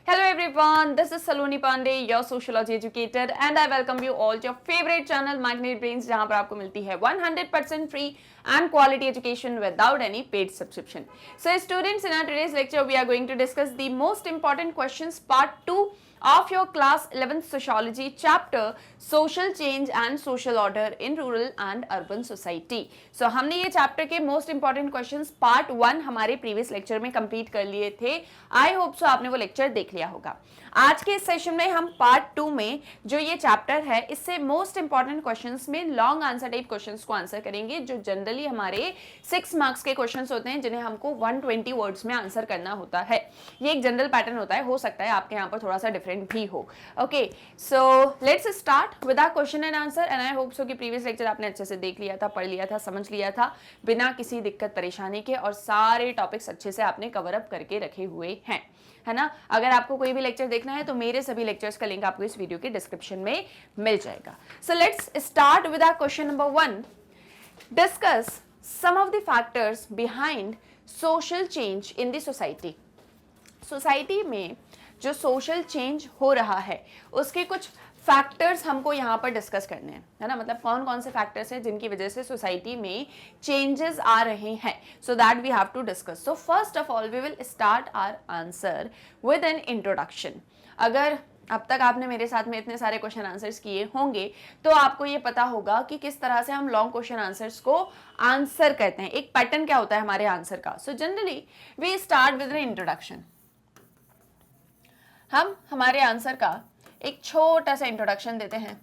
Hello everyone, this is Saloni Pandey, your sociology educator, and I welcome you all to your favorite channel Magnet Brains, जहां पर आपको मिलती है 100% free and quality education without any paid subscription. So students, in our today's lecture, we are going to discuss the most important questions, part 2 of your class 11th sociology chapter social change and social order in rural and urban society. So हमने ये chapter के most important questions part 1 हमारे previous lecture में complete कर लिए थे. आई hope सो आपने वो लेक्चर देख लिया होगा. आज के इस सेशन में हम पार्ट 2 में जो ये चैप्टर है इससे मोस्ट इंपॉर्टेंट क्वेश्चंस में लॉन्ग आंसर टाइप क्वेश्चंस को आंसर करेंगे, जो जनरली हमारे 6 मार्क्स के क्वेश्चंस होते हैं जिन्हें हमको 120 वर्ड्स में आंसर करना होता है. ये एक जनरल पैटर्न होता है, हो सकता है आपके यहाँ पर थोड़ा सा डिफरेंट भी हो. Okay, so let's start with our question and answer. And I hope so कि प्रीवियस लेक्चर आपने अच्छे से देख लिया था, पढ़ लिया था, समझ लिया था बिना किसी दिक्कत परेशानी के, और सारे टॉपिक्स अच्छे से आपने कवर अप करके रखे हुए हैं, है ना. अगर आपको कोई भी लेक्चर देखना है तो मेरे सभी लेक्चर्स का लिंक आपको इस वीडियो के डिस्क्रिप्शन में मिल जाएगा. So let's start with our question number 1. Discuss some of the factors behind social change in the society. Society में जो सोशल चेंज हो रहा है उसके कुछ फैक्टर्स हमको यहाँ पर डिस्कस करने हैं, है ना. मतलब कौन कौन से फैक्टर्स हैं जिनकी वजह से सोसाइटी में चेंजेस आ रहे हैं, so that we have to discuss. So first of all we will start our answer with an introduction. अगर अब तक आपने मेरे साथ में इतने सारे क्वेश्चन आंसर्स किए होंगे तो आपको ये पता होगा कि किस तरह से हम लॉन्ग क्वेश्चन आंसर्स को आंसर करते हैं. एक पैटर्न क्या होता है हमारे आंसर का. So generally we start with an introduction. हम हमारे आंसर का एक छोटा सा इंट्रोडक्शन देते हैं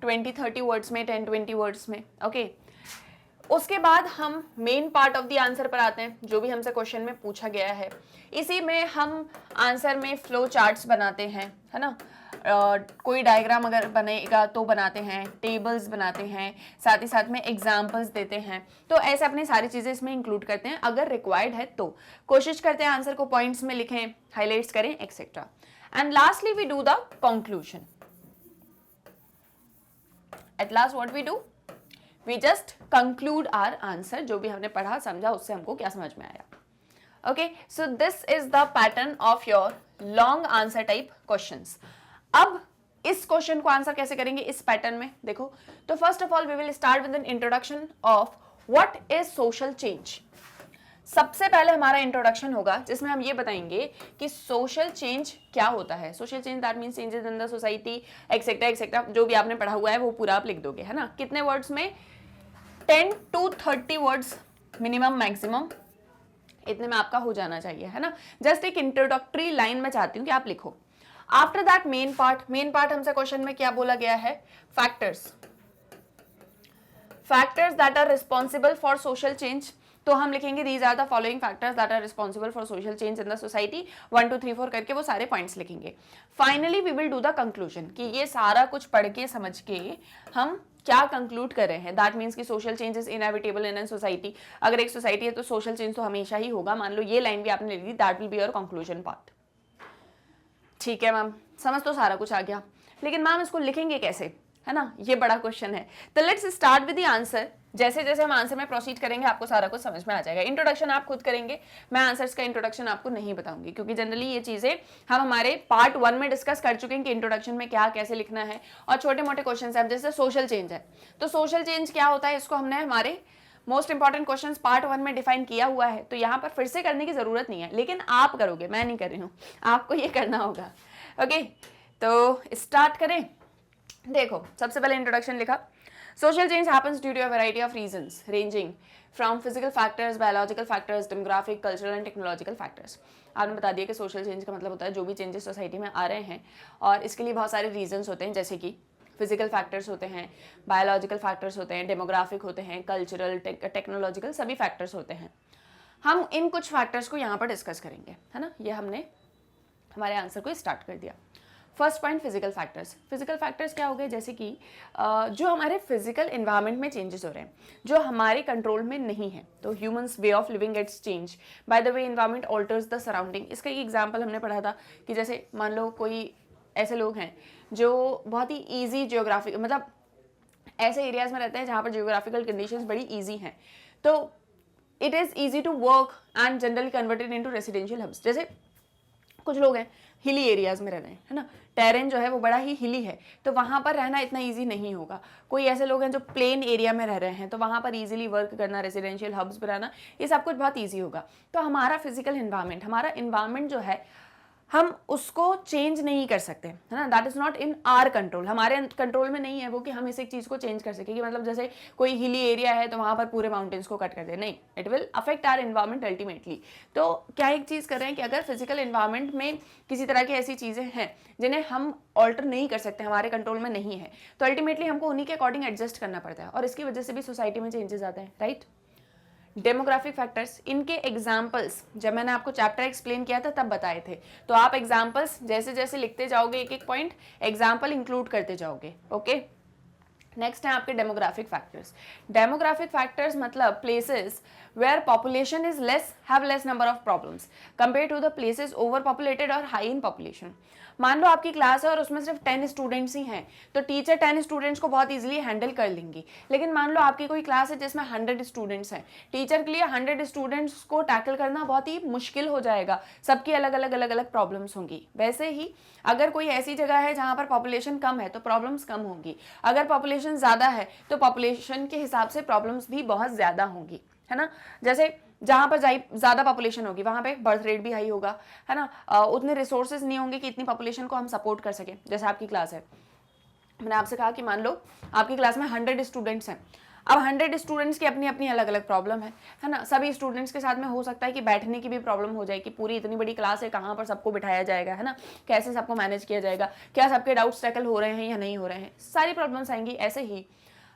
20-30 वर्ड्स में, 10-20 वर्ड्स में. ओके, उसके बाद हम main part of the answer पर आते हैं, जो भी हमसे क्वेश्चन में पूछा गया है. इसी में हम आंसर में फ्लो चार्ट्स बनाते हैं, है ना. कोई डायग्राम अगर बनेगा तो बनाते हैं, टेबल्स बनाते हैं, साथ ही साथ में एग्जाम्पल्स देते हैं. तो ऐसे अपनी सारी चीज़ें इसमें इंक्लूड करते हैं. अगर रिक्वायर्ड है तो कोशिश करते हैं आंसर को पॉइंट्स में लिखें, हाईलाइट्स करें, etcetera. And lastly we do the conclusion. At last what we do? We just conclude our answer. जो भी हमने पढ़ा समझा उससे हमको क्या समझ में आया. Okay, so this is the pattern of your long answer type questions. अब इस क्वेश्चन को आंसर कैसे करेंगे इस पैटर्न में देखो. तो first of all we will start with an introduction of what is social change. सबसे पहले हमारा इंट्रोडक्शन होगा जिसमें हम ये बताएंगे कि सोशल चेंज क्या होता है. Social change that means changes in the society, etcetera etcetera. जो भी आपने पढ़ा हुआ है वो पूरा आप लिख दोगे, है ना. कितने वर्ड्स में? 10 to 30 वर्ड्स मिनिमम, मैक्सिमम इतने में आपका हो जाना चाहिए, है ना. जस्ट एक इंट्रोडक्टरी लाइन में चाहती हूँ कि आप लिखो. After that main part. Main part हमसे क्वेश्चन में क्या बोला गया है? Factors. Factors that are responsible for social change. तो हम लिखेंगे these are the following factors that are responsible for social change in the society. 1 2 3 4 करके वो सारे पॉइंट्स लिखेंगे. Finally we will do the conclusion कि ये सारा कुछ पढ़ के समझ के हम क्या कंक्लूड कर रहे हैं. दैट मीन्स कि social change is inevitable in an society. अगर एक सोसाइटी है तो सोशल चेंज तो हमेशा ही होगा. मान लो ये लाइन भी आपने लिख दी, that will be your conclusion part. ठीक है मैम, समझ तो सारा कुछ आ गया, लेकिन मैम इसको लिखेंगे कैसे, है ना. ये बड़ा क्वेश्चन है. तो let's start with the answer. जैसे जैसे हम आंसर में प्रोसीड करेंगे आपको सारा कुछ समझ में आ जाएगा. इंट्रोडक्शन आप खुद करेंगे, मैं आंसर्स का इंट्रोडक्शन आपको नहीं बताऊंगी, क्योंकि जनरली ये चीजें हम हमारे पार्ट 1 में डिस्कस कर चुके हैं कि इंट्रोडक्शन में क्या कैसे लिखना है. और छोटे मोटे क्वेश्चन है, जैसे सोशल चेंज है तो सोशल चेंज क्या होता है इसको हमने हमारे मोस्ट इंपॉर्टेंट क्वेश्चंस पार्ट 1 में डिफाइन किया हुआ है. तो यहाँ पर फिर से करने की जरूरत नहीं है, लेकिन आप करोगे, मैं नहीं कर रही हूँ, आपको ये करना होगा. ओके, तो स्टार्ट करें. देखो, सबसे पहले इंट्रोडक्शन लिखा. Social change happens due to a variety of reasons ranging from physical factors, biological factors, demographic, cultural and technological factors. आपने बता दिया कि सोशल चेंज का मतलब होता है जो भी चेंजेस सोसाइटी में आ रहे हैं, और इसके लिए बहुत सारे रीजंस होते हैं, जैसे कि फिजिकल फैक्टर्स होते हैं, बायोलॉजिकल फैक्टर्स होते हैं, डेमोग्राफिक होते हैं, कल्चरल, टेक्नोलॉजिकल, सभी फैक्टर्स होते हैं. हम इन कुछ फैक्टर्स को यहाँ पर डिस्कस करेंगे, है ना. ये हमने हमारे आंसर को स्टार्ट कर दिया. First point, physical factors. Physical factors क्या हो गए? जैसे कि जो हमारे फिजिकल एनवायरनमेंट में चेंजेस हो रहे हैं जो हमारे कंट्रोल में नहीं है. तो humans way of living gets change by the way environment alters the surrounding. इसका एक एग्जांपल हमने पढ़ा था कि जैसे मान लो कोई ऐसे लोग हैं जो बहुत ही ईजी जियोग्राफी, मतलब ऐसे एरियाज में रहते हैं जहाँ पर जियोग्राफिकल कंडीशंस बड़ी ईजी हैं, तो it is easy to work and generally converted into residential hubs. जैसे कुछ लोग हैं हिली एरियाज में रह रहे हैं, है ना, टेरेन जो है वो बड़ा ही हिली है, तो वहाँ पर रहना इतना ईजी नहीं होगा। कोई ऐसे लोग हैं जो प्लेन एरिया में रह रहे हैं, तो वहाँ पर ईजिली वर्क करना, रेजिडेंशियल हब्स बनाना, ये सब कुछ बहुत ईजी होगा। तो हमारा फिजिकल इन्वायरमेंट, हमारा इन्वायरमेंट जो है हम उसको चेंज नहीं कर सकते, है ना, that is not in are control, हमारे कंट्रोल में नहीं है वो कि हम इस एक चीज़ को चेंज कर सकें, कि मतलब जैसे कोई हिली एरिया है तो वहाँ पर पूरे माउंटेन्स को कट कर दे, नहीं, it will affect our environment ultimately. तो क्या एक चीज़ कर रहे हैं कि अगर फिजिकल एनवायरमेंट में किसी तरह की ऐसी चीज़ें हैं जिन्हें हम ऑल्टर नहीं कर सकते, हमारे कंट्रोल में नहीं है, तो अल्टीमेटली हमको उन्हीं के अकॉर्डिंग एडजस्ट करना पड़ता है, और इसकी वजह से भी सोसाइटी में चेंजेस आते हैं, राइट। डेमोग्राफिक फैक्टर्स, इनके एग्जाम्पल्स जब मैंने आपको चैप्टर एक्सप्लेन किया था तब बताए थे, तो आप एग्जाम्पल्स जैसे जैसे लिखते जाओगे, एक एक पॉइंट एग्जाम्पल इंक्लूड करते जाओगे, ओके। नेक्स्ट है आपके डेमोग्राफिक फैक्टर्स। डेमोग्राफिक फैक्टर्स मतलब places where population is less, have less number of problems compare to the places over populated और हाई इन पॉपुलेशन। मान लो आपकी क्लास है और उसमें सिर्फ 10 स्टूडेंट्स ही हैं, तो टीचर 10 स्टूडेंट्स को बहुत इजीली हैंडल कर लेंगी। लेकिन मान लो आपकी कोई क्लास है जिसमें 100 स्टूडेंट्स हैं, टीचर के लिए 100 स्टूडेंट्स को टैकल करना बहुत ही मुश्किल हो जाएगा, सबकी अलग अलग प्रॉब्लम्स होंगी। वैसे ही अगर कोई ऐसी जगह है जहाँ पर पॉपुलेशन कम है तो प्रॉब्लम्स कम होंगी, अगर पॉपुलेशन ज़्यादा है तो पॉपुलेशन के हिसाब से प्रॉब्लम्स भी बहुत ज़्यादा होंगी, है ना। जैसे जहाँ पर ज़्यादा पॉपुलेशन होगी वहाँ पे बर्थ रेट भी हाई होगा, है ना, उतने रिसोर्सेज नहीं होंगे कि इतनी पॉपुलेशन को हम सपोर्ट कर सकें। जैसे आपकी क्लास है, मैंने आपसे कहा कि मान लो आपकी क्लास में 100 स्टूडेंट्स हैं, अब 100 स्टूडेंट्स की अपनी अपनी अलग अलग प्रॉब्लम है ना। सभी स्टूडेंट्स के साथ में हो सकता है कि बैठने की भी प्रॉब्लम हो जाए कि पूरी इतनी बड़ी क्लास है, कहाँ पर सबको बिठाया जाएगा, है ना, कैसे सबको मैनेज किया जाएगा, क्या सबके डाउट्स टैकल हो रहे हैं या नहीं हो रहे हैं, सारी प्रॉब्लम्स आएंगी। ऐसे ही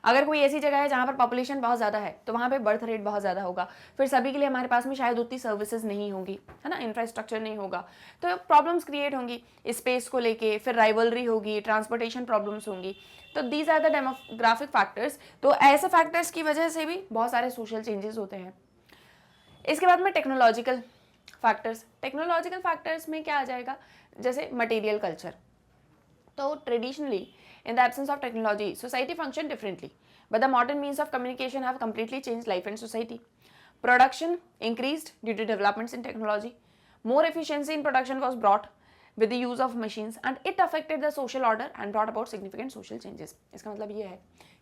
अगर कोई ऐसी जगह है जहाँ पर पॉपुलेशन बहुत ज़्यादा है तो वहाँ पे बर्थ रेट बहुत ज़्यादा होगा, फिर सभी के लिए हमारे पास में शायद उतनी सर्विसेज नहीं होंगी, है ना, इंफ्रास्ट्रक्चर नहीं होगा, तो प्रॉब्लम्स क्रिएट होंगी स्पेस को लेके, फिर राइवलरी होगी, ट्रांसपोर्टेशन प्रॉब्लम्स होंगी। तो these are the demographic factors. तो ऐसे फैक्टर्स की वजह से भी बहुत सारे सोशल चेंजेस होते हैं। इसके बाद में टेक्नोलॉजिकल फैक्टर्स। टेक्नोलॉजिकल फैक्टर्स में क्या आ जाएगा, जैसे मटेरियल कल्चर। तो traditionally in the absence of technology, society functioned differently, but the modern means of communication have completely changed life and society. Production increased due to developments in technology. More efficiency in production was brought with the use of machines, and it affected the social order and brought about significant social changes. इसका मतलब ये है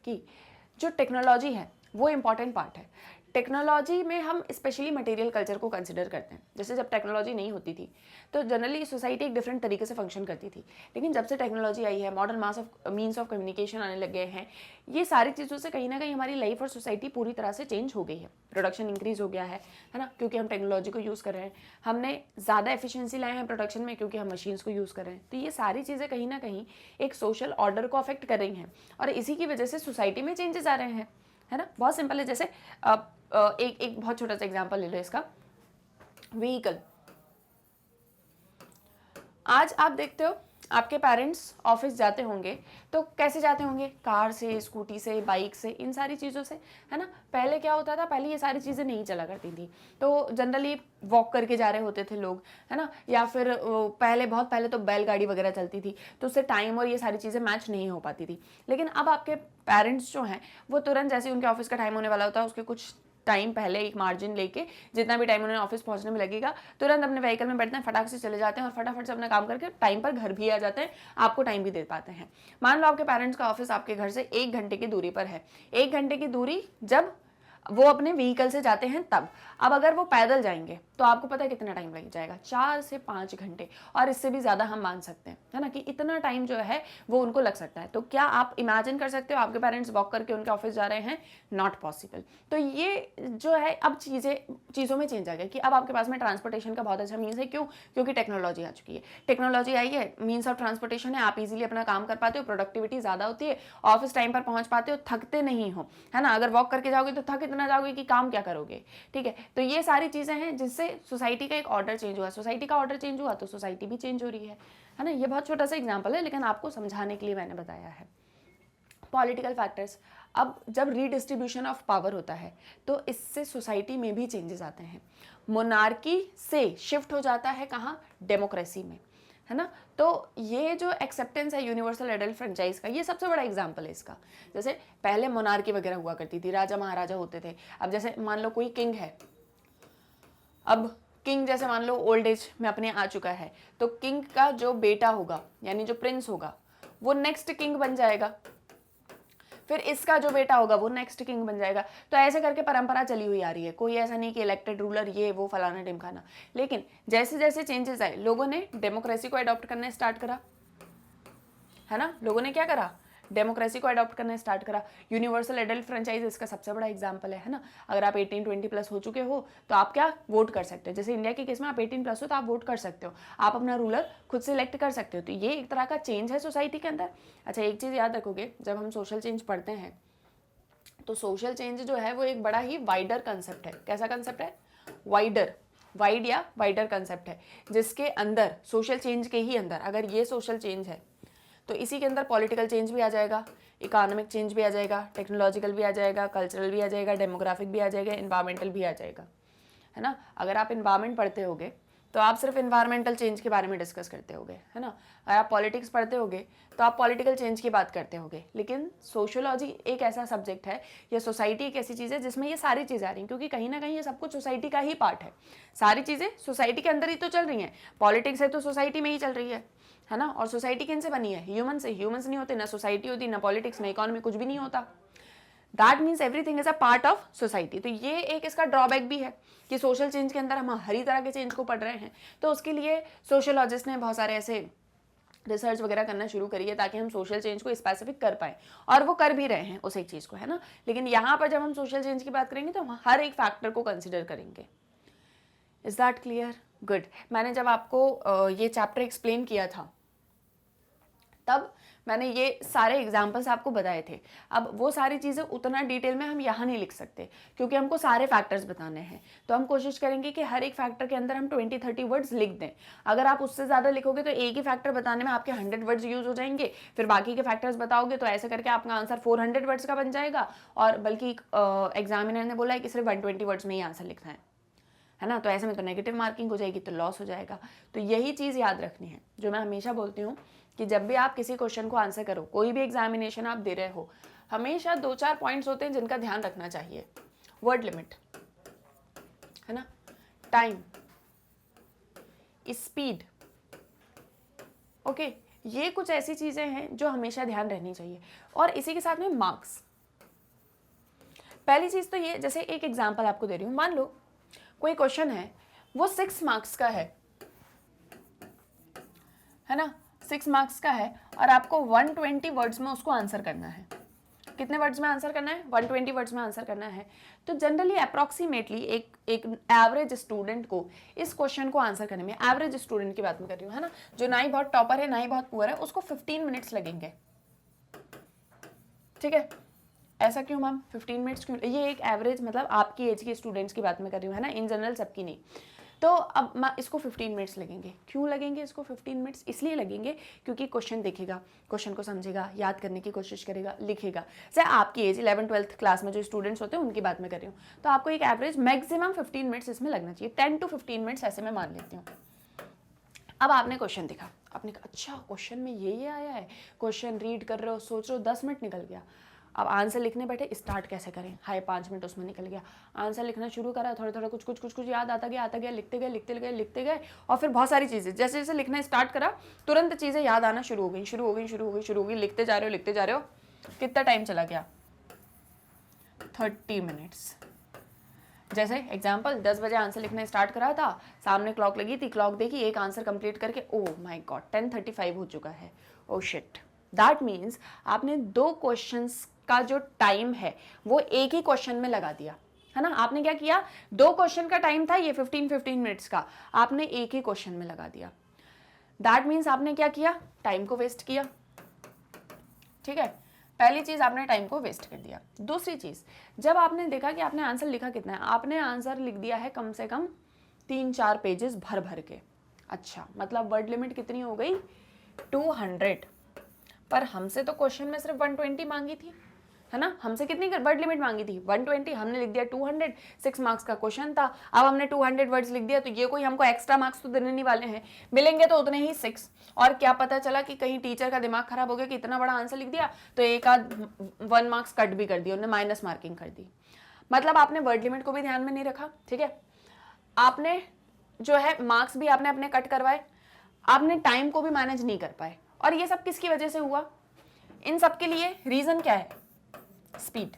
कि जो technology है वो important part है। Technology में हम स्पेशली मटेरियल कल्चर को कंसिडर करते हैं। जैसे जब टेक्नोलॉजी नहीं होती थी तो जनरली सोसाइटी एक डिफरेंट तरीके से फंक्शन करती थी, लेकिन जब से टेक्नोलॉजी आई है, मॉडर्न मीन्स ऑफ कम्युनिकेशन आने लग गए हैं, ये सारी चीज़ों से कहीं ना कहीं हमारी लाइफ और सोसाइटी पूरी तरह से चेंज हो गई है। प्रोडक्शन इंक्रीज हो गया है ना, क्योंकि हम टेक्नोलॉजी को यूज़ कर रहे हैं। हमने ज़्यादा एफिशिएंसी लाए हैं प्रोडक्शन में क्योंकि हम मशीन्स को यूज़ कर रहे हैं। तो ये सारी चीज़ें कहीं ना कहीं एक सोशल ऑर्डर को अफेक्ट कर रही हैं और इसी की वजह से सोसाइटी में चेंजेस आ रहे हैं, है ना। बहुत सिंपल है, जैसे एक बहुत छोटा सा एग्जांपल ले लो इसका, व्हीकल। आज आप देखते हो आपके पेरेंट्स ऑफिस जाते होंगे तो कैसे जाते होंगे, कार से, स्कूटी से, बाइक से, इन सारी चीज़ों से, है ना। पहले क्या होता था, पहले ये सारी चीज़ें नहीं चला करती थी, तो जनरली वॉक करके जा रहे होते थे लोग, है ना, या फिर बहुत पहले तो बैलगाड़ी वगैरह चलती थी, तो उससे टाइम और ये सारी चीज़ें मैच नहीं हो पाती थी। लेकिन अब आपके पेरेंट्स जो हैं वो तुरंत जैसे उनके ऑफिस का टाइम होने वाला होता है उसके कुछ टाइम पहले एक मार्जिन लेके, जितना भी टाइम उन्हें ऑफिस पहुंचने में लगेगा, तुरंत अपने व्हीकल में बैठते हैं, फटाक से चले जाते हैं और फटाफट से अपना काम करके टाइम पर घर भी आ जाते हैं, आपको टाइम भी दे पाते हैं। मान लो आपके पेरेंट्स का ऑफिस आपके घर से 1 घंटे की दूरी पर है, 1 घंटे की दूरी जब वो अपने व्हीकल से जाते हैं तब। अब अगर वो पैदल जाएंगे तो आपको पता है कितना टाइम लग जाएगा, 4 से 5 घंटे, और इससे भी ज़्यादा हम मान सकते हैं, है ना, कि इतना टाइम जो है वो उनको लग सकता है। तो क्या आप इमेजिन कर सकते हो आपके पेरेंट्स वॉक करके उनके ऑफिस जा रहे हैं? Not possible. तो ये जो है अब चीज़ों में चेंज आ गया कि अब आपके पास में ट्रांसपोर्टेशन का बहुत अच्छा मीन्स है। क्यों? क्योंकि टेक्नोलॉजी आ चुकी है, टेक्नोलॉजी आई है, मीन्स ऑफ ट्रांसपोर्टेशन है, आप इजीली अपना काम कर पाते हो, प्रोडक्टिविटी ज़्यादा होती है, ऑफिस टाइम पर पहुँच पाते हो, थकते नहीं हो, है ना। अगर वॉक करके जाओगे तो थक इतना जाओगे कि काम क्या करोगे, ठीक है। तो ये सारी चीज़ें हैं जिससे सोसाइटी का एक ऑर्डर चेंज हुआ, सोसाइटी का ऑर्डर चेंज हुआ तो सोसाइटी भी चेंज हो रही है ना। ये बहुत छोटा सा एग्जांपल है लेकिन आपको समझाने के लिए मैंने बताया है। पॉलिटिकल फैक्टर्स, अब जब रीडिस्ट्रीब्यूशन ऑफ पावर होता है तो इससे सोसाइटी में भी चेंजेस आते हैं। मोनार्की से शिफ्ट हो जाता है कहाँ? डेमोक्रेसी में, है ना। तो ये जो एक्सेप्टेंस है यूनिवर्सल एडल्ट फ्रेंचाइज का, ये सबसे बड़ा एग्जांपल है इसका। जैसे पहले मोनार्की वगैरह हुआ करती थी, राजा महाराजा होते थे। अब जैसे मान लो कोई किंग है, अब किंग जैसे मान लो ओल्ड एज में अपने आ चुका है, तो किंग का जो बेटा होगा यानी जो प्रिंस होगा वो नेक्स्ट किंग बन जाएगा, फिर इसका जो बेटा होगा वो नेक्स्ट किंग बन जाएगा। तो ऐसे करके परंपरा चली हुई आ रही है, कोई ऐसा नहीं कि इलेक्टेड रूलर ये वो फलाना ढिमकाना। लेकिन जैसे जैसे चेंजेस आए, लोगों ने डेमोक्रेसी को अडॉप्ट करना स्टार्ट करा, है ना, लोगों ने क्या करा, डेमोक्रेसी को अडॉप्ट करना स्टार्ट करा। यूनिवर्सल एडल्ट फ्रेंचाइज इसका सबसे बड़ा एग्जांपल है ना। अगर आप 18-20 प्लस हो चुके हो तो आप क्या वोट कर सकते हो। जैसे इंडिया के केस में आप 18 प्लस हो तो आप वोट कर सकते हो, आप अपना रूलर खुद सिलेक्ट कर सकते हो। तो ये एक तरह का चेंज है सोसाइटी के अंदर। अच्छा, एक चीज़ याद रखोगे, जब हम सोशल चेंज पढ़ते हैं तो सोशल चेंज जो है वो एक बड़ा ही वाइडर कंसेप्ट है। कैसा कंसेप्ट है? वाइडर, वाइड या वाइडर कंसेप्ट है, जिसके अंदर सोशल चेंज के ही अंदर अगर ये सोशल चेंज है तो इसी के अंदर पॉलिटिकल चेंज भी आ जाएगा, इकोनॉमिक चेंज भी आ जाएगा, टेक्नोलॉजिकल भी आ जाएगा, कल्चरल भी आ जाएगा, डेमोग्राफिक भी आ जाएगा, इन्वायरमेंटल भी आ जाएगा, है ना। अगर आप इन्वायरमेंट पढ़ते होगे तो आप सिर्फ इन्वायरमेंटल चेंज के बारे में डिस्कस करते होगे, है ना। अगर आप पॉलिटिक्स पढ़ते होगे तो आप पॉलिटिकल चेंज की बात करते होगे। लेकिन सोशियोलॉजी एक ऐसा सब्जेक्ट है या सोसाइटी एक ऐसी चीज़ है जिसमें ये सारी चीज़ें आ रही हैं, क्योंकि कहीं ना कहीं ये सब कुछ सोसाइटी का ही पार्ट है। सारी चीज़ें सोसाइटी के अंदर ही तो चल रही हैं। पॉलिटिक्स है तो सोसाइटी में ही चल रही है ना। और सोसाइटी किन से बनी है? ह्यूमन से। ह्यूमंस नहीं होते ना सोसाइटी होती, ना पॉलिटिक्स, ना इकोनॉमी, कुछ भी नहीं होता। That means everything is a part of society. तो ये एक इसका ड्रॉबैक भी है कि सोशल चेंज के अंदर हम हर तरह के चेंज को पढ़ रहे हैं। तो उसके लिए सोशियोलॉजिस्ट ने बहुत सारे ऐसे रिसर्च वगैरह करना शुरू करी है ताकि हम सोशल चेंज को स्पेसिफिक कर पाएँ, और वो कर भी रहे हैं उस एक चीज़ को, है ना। लेकिन यहाँ पर जब हम सोशल चेंज की बात करेंगे तो हम हर एक फैक्टर को कंसिडर करेंगे। Is that clear? गुड। मैंने जब आपको ये चैप्टर एक्सप्लेन किया था तब मैंने ये सारे एग्जाम्पल्स आपको बताए थे। अब वो सारी चीज़ें उतना डिटेल में हम यहाँ नहीं लिख सकते क्योंकि हमको सारे फैक्टर्स बताने हैं। तो हम कोशिश करेंगे कि हर एक फैक्टर के अंदर हम 20-30 वर्ड्स लिख दें। अगर आप उससे ज़्यादा लिखोगे तो एक ही फैक्टर बताने में आपके 100 वर्ड्स यूज़ हो जाएंगे, फिर बाकी के फैक्टर्स बताओगे तो ऐसे करके आपका आंसर 400 वर्ड्स का बन जाएगा। और बल्कि एग्जामिनर ने बोला है कि सिर्फ 120 वर्ड्स में ही आंसर लिखना है ना। तो ऐसे में तो नेगेटिव मार्किंग हो जाएगी, तो लॉस हो जाएगा। तो यही चीज़ याद रखनी है जो मैं हमेशा बोलती हूँ कि जब भी आप किसी क्वेश्चन को आंसर करो, कोई भी एग्जामिनेशन आप दे रहे हो, हमेशा 2-4 पॉइंट्स होते हैं जिनका ध्यान रखना चाहिए। वर्ड लिमिट, है ना, टाइम, स्पीड, ओके, ये कुछ ऐसी चीज़ें हैं जो हमेशा ध्यान रहनी चाहिए। और इसी के साथ में मार्क्स। पहली चीज़ तो ये, जैसे एक एग्जाम्पल आपको दे रही हूँ, मान लो कोई क्वेश्चन है वो 6 मार्क्स का है ना, 6 मार्क्स का है और आपको 120 वर्ड्स में उसको आंसर करना है। कितने वर्ड्स में आंसर करना है? 120 वर्ड्स में आंसर करना है। तो जनरली अप्रॉक्सीमेटली एक एवरेज स्टूडेंट को इस क्वेश्चन को आंसर करने में, एवरेज स्टूडेंट की बात मैं कर रही हूँ, है ना, जो ना ही बहुत टॉपर है ना ही बहुत पुअर है, उसको 15 मिनट्स लगेंगे। ठीक है, ऐसा क्यों मैम 15 मिनट्स क्यों? ये एक एवरेज, मतलब आपकी एज के स्टूडेंट्स की बात मैं कर रही हूँ, है ना, इन जनरल सबकी नहीं। तो अब इसको 15 मिनट्स लगेंगे। क्यों लगेंगे इसको 15 मिनट्स? इसलिए लगेंगे क्योंकि क्वेश्चन देखेगा, क्वेश्चन को समझेगा, याद करने की कोशिश करेगा, लिखेगा। जैसे आपकी एज 11-12th क्लास में जो स्टूडेंट्स होते हैं उनकी बात मैं कर रही हूँ। तो आपको एक एवरेज मैक्सिमम 15 मिनट्स इसमें लगना चाहिए, 10 to 15 मिनट्स ऐसे मैं मान लेती हूँ। अब आपने क्वेश्चन देखा, आपने कहा अच्छा क्वेश्चन में ये आया है, क्वेश्चन रीड कर रहे हो, सोच रहे हो, 10 मिनट निकल गया। अब आंसर लिखने बैठे, स्टार्ट कैसे करें? हाय 5 मिनट उसमें निकल गया। आंसर लिखना शुरू करा, थोड़ा थोड़ा कुछ याद आता गया, लिखते गए और फिर बहुत सारी चीज़ें, जैसे जैसे लिखना स्टार्ट करा तुरंत चीज़ें याद आना शुरू हो गई, लिखते जा रहे हो। कितना टाइम चला गया? 30 मिनट्स। जैसे एग्जाम्पल 10 बजे आंसर लिखना स्टार्ट करा था, सामने क्लॉक लगी थी, क्लॉक देखी, एक आंसर कंप्लीट करके ओह माय गॉड 10:35 हो चुका है। ओह शिट, दैट मीन्स आपने 2 क्वेश्चंस का जो टाइम है वो एक ही क्वेश्चन में लगा दिया, है ना। आपने क्या किया, 2 क्वेश्चन का टाइम था ये 15 मिनट्स का, आपने एक ही क्वेश्चन में लगा दिया। दैट मीन्स आपने क्या किया, टाइम को वेस्ट किया। ठीक है, पहली चीज़ आपने टाइम को वेस्ट कर दिया। दूसरी चीज़, जब आपने देखा कि आपने आंसर लिखा कितना है, आपने आंसर लिख दिया है कम से कम 3-4 पेजेस भर के। अच्छा, मतलब वर्ड लिमिट कितनी हो गई? 200। पर हमसे तो क्वेश्चन में सिर्फ 120 मांगी थी, है ना। हमसे कितनी वर्ड लिमिट मांगी थी? 120, हमने लिख दिया 200। 6 मार्क्स का क्वेश्चन था, अब हमने 200 वर्ड्स लिख दिया, तो ये कोई हमको एक्स्ट्रा मार्क्स तो देने नहीं वाले हैं, मिलेंगे तो उतने ही 6। और क्या पता चला कि कहीं टीचर का दिमाग खराब हो गया कि इतना बड़ा आंसर लिख दिया तो एक आध 1 मार्क्स कट भी कर दिया, उन्होंने माइनस मार्किंग कर दी। मतलब आपने वर्ड लिमिट को भी ध्यान में नहीं रखा। ठीक है, आपने जो है मार्क्स भी आपने अपने कट करवाए, आपने टाइम को भी मैनेज नहीं कर पाए। और ये सब किसकी वजह से हुआ? इन सब के लिए रीजन क्या है? Speed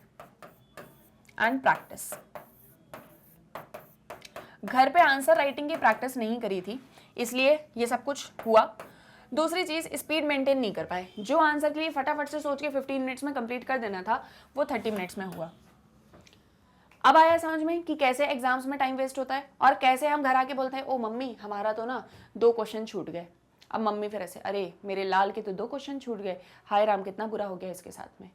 and practice. घर पे आंसर राइटिंग की प्रैक्टिस नहीं करी थी, इसलिए ये सब कुछ हुआ। दूसरी चीज, स्पीड मेंटेन नहीं कर पाए। जो आंसर के लिए फटाफट से सोच के 15 मिनट्स में कंप्लीट कर देना था, वो 30 मिनट्स में हुआ। अब आया समझ में कि कैसे एग्जाम्स में टाइम वेस्ट होता है और कैसे हम घर आके बोलते हैं ओ मम्मी हमारा तो ना 2 क्वेश्चन छूट गए। अब मम्मी फिर ऐसे, अरे मेरे लाल के तो 2 क्वेश्चन छूट गए, हाय राम कितना बुरा हो गया इसके साथ में।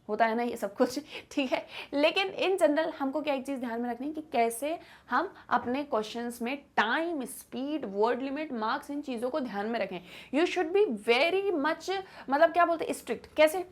होता है ना ये सब कुछ, ठीक है। लेकिन इन जनरल हमको क्या एक चीज़ ध्यान में रखनी है कि कैसे हम अपने क्वेश्चंस में time, speed, word limit, marks, इन चीज़ों को ध्यान में रखें। You should be very much, मतलब क्या बोलते हैं, स्ट्रिक्ट। कैसे?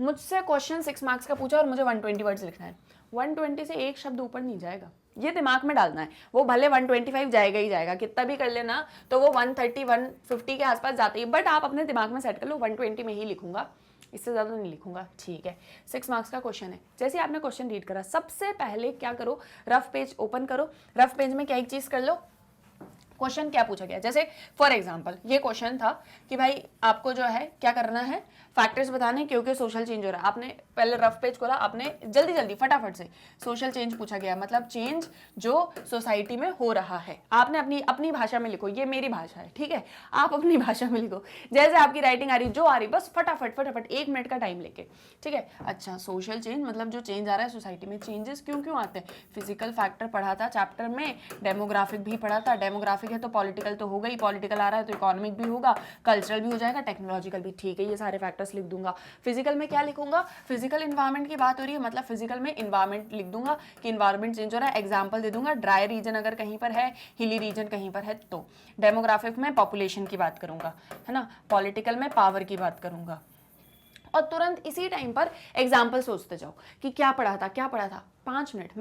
मुझसे क्वेश्चन 6 मार्क्स का पूछा और मुझे 120 वर्ड्स लिखना है, 120 से एक शब्द ऊपर नहीं जाएगा, ये दिमाग में डालना है। वो भले 125 जाएगा ही जाएगा, कितना भी कर लेना तो वो 130 150 के आसपास जाते ही, बट आप अपने दिमाग में सेट कर लो 120 में ही लिखूंगा, इससे ज़्यादा नहीं लिखूंगा, ठीक है। 6 मार्क्स का क्वेश्चन है। जैसे आपने क्वेश्चन रीड करा, सबसे पहले क्या करो, रफ पेज ओपन करो। रफ पेज में क्या एक चीज़ कर लो, क्वेश्चन क्या पूछा गया। जैसे फॉर एग्जांपल ये क्वेश्चन था कि भाई आपको जो है क्या करना है, फैक्टर्स बताने क्योंकि सोशल चेंज हो रहा है। आपने पहले रफ पेज खोला, आपने जल्दी जल्दी फटाफट से सोशल चेंज पूछा गया, मतलब चेंज जो सोसाइटी में हो रहा है। आपने अपनी अपनी भाषा में लिखो, ये मेरी भाषा है, ठीक है, आप अपनी भाषा में लिखो, जैसे आपकी राइटिंग आ रही, जो आ रही, बस फटाफट फटाफट 1 मिनट का टाइम लेके, ठीक है। अच्छा, सोशल चेंज मतलब जो चेंज आ रहा है सोसाइटी में, चेंजेस क्यों क्यों आते हैं? फिजिकल फैक्टर पढ़ा था चैप्टर में, डेमोग्राफिक भी पढ़ा था, डेमोग्राफिक है तो पॉलिटिकल तो होगा ही, पॉलिटिकल आ रहा है तो इकोनॉमिक भी होगा, कल्चरल भी हो जाएगा, टेक्नोलॉजिकल भी, ठीक है, ये सारे फैक्टर्स लिख दूंगा। फिजिकल में क्या लिखूंगा? फिजिकल इन्वायरमेंट की बात हो रही है, मतलब फिजिकल में इन्वायरमेंट लिख दूंगा कि इन्वायरमेंट चेंज हो रहा है, एग्जाम्पल दे दूंगा, ड्राई रीजन अगर कहीं पर है, हिली रीजन कहीं पर है तो। डेमोग्राफिक में पॉपुलेशन की बात करूंगा, है ना, पॉलिटिकल में पावर की बात करूंगा, और तुरंत इसी टाइम पर एग्जाम्पल सोचते जाओ कि क्या पढ़ा था क्या पढ़ा था। 5 मिनट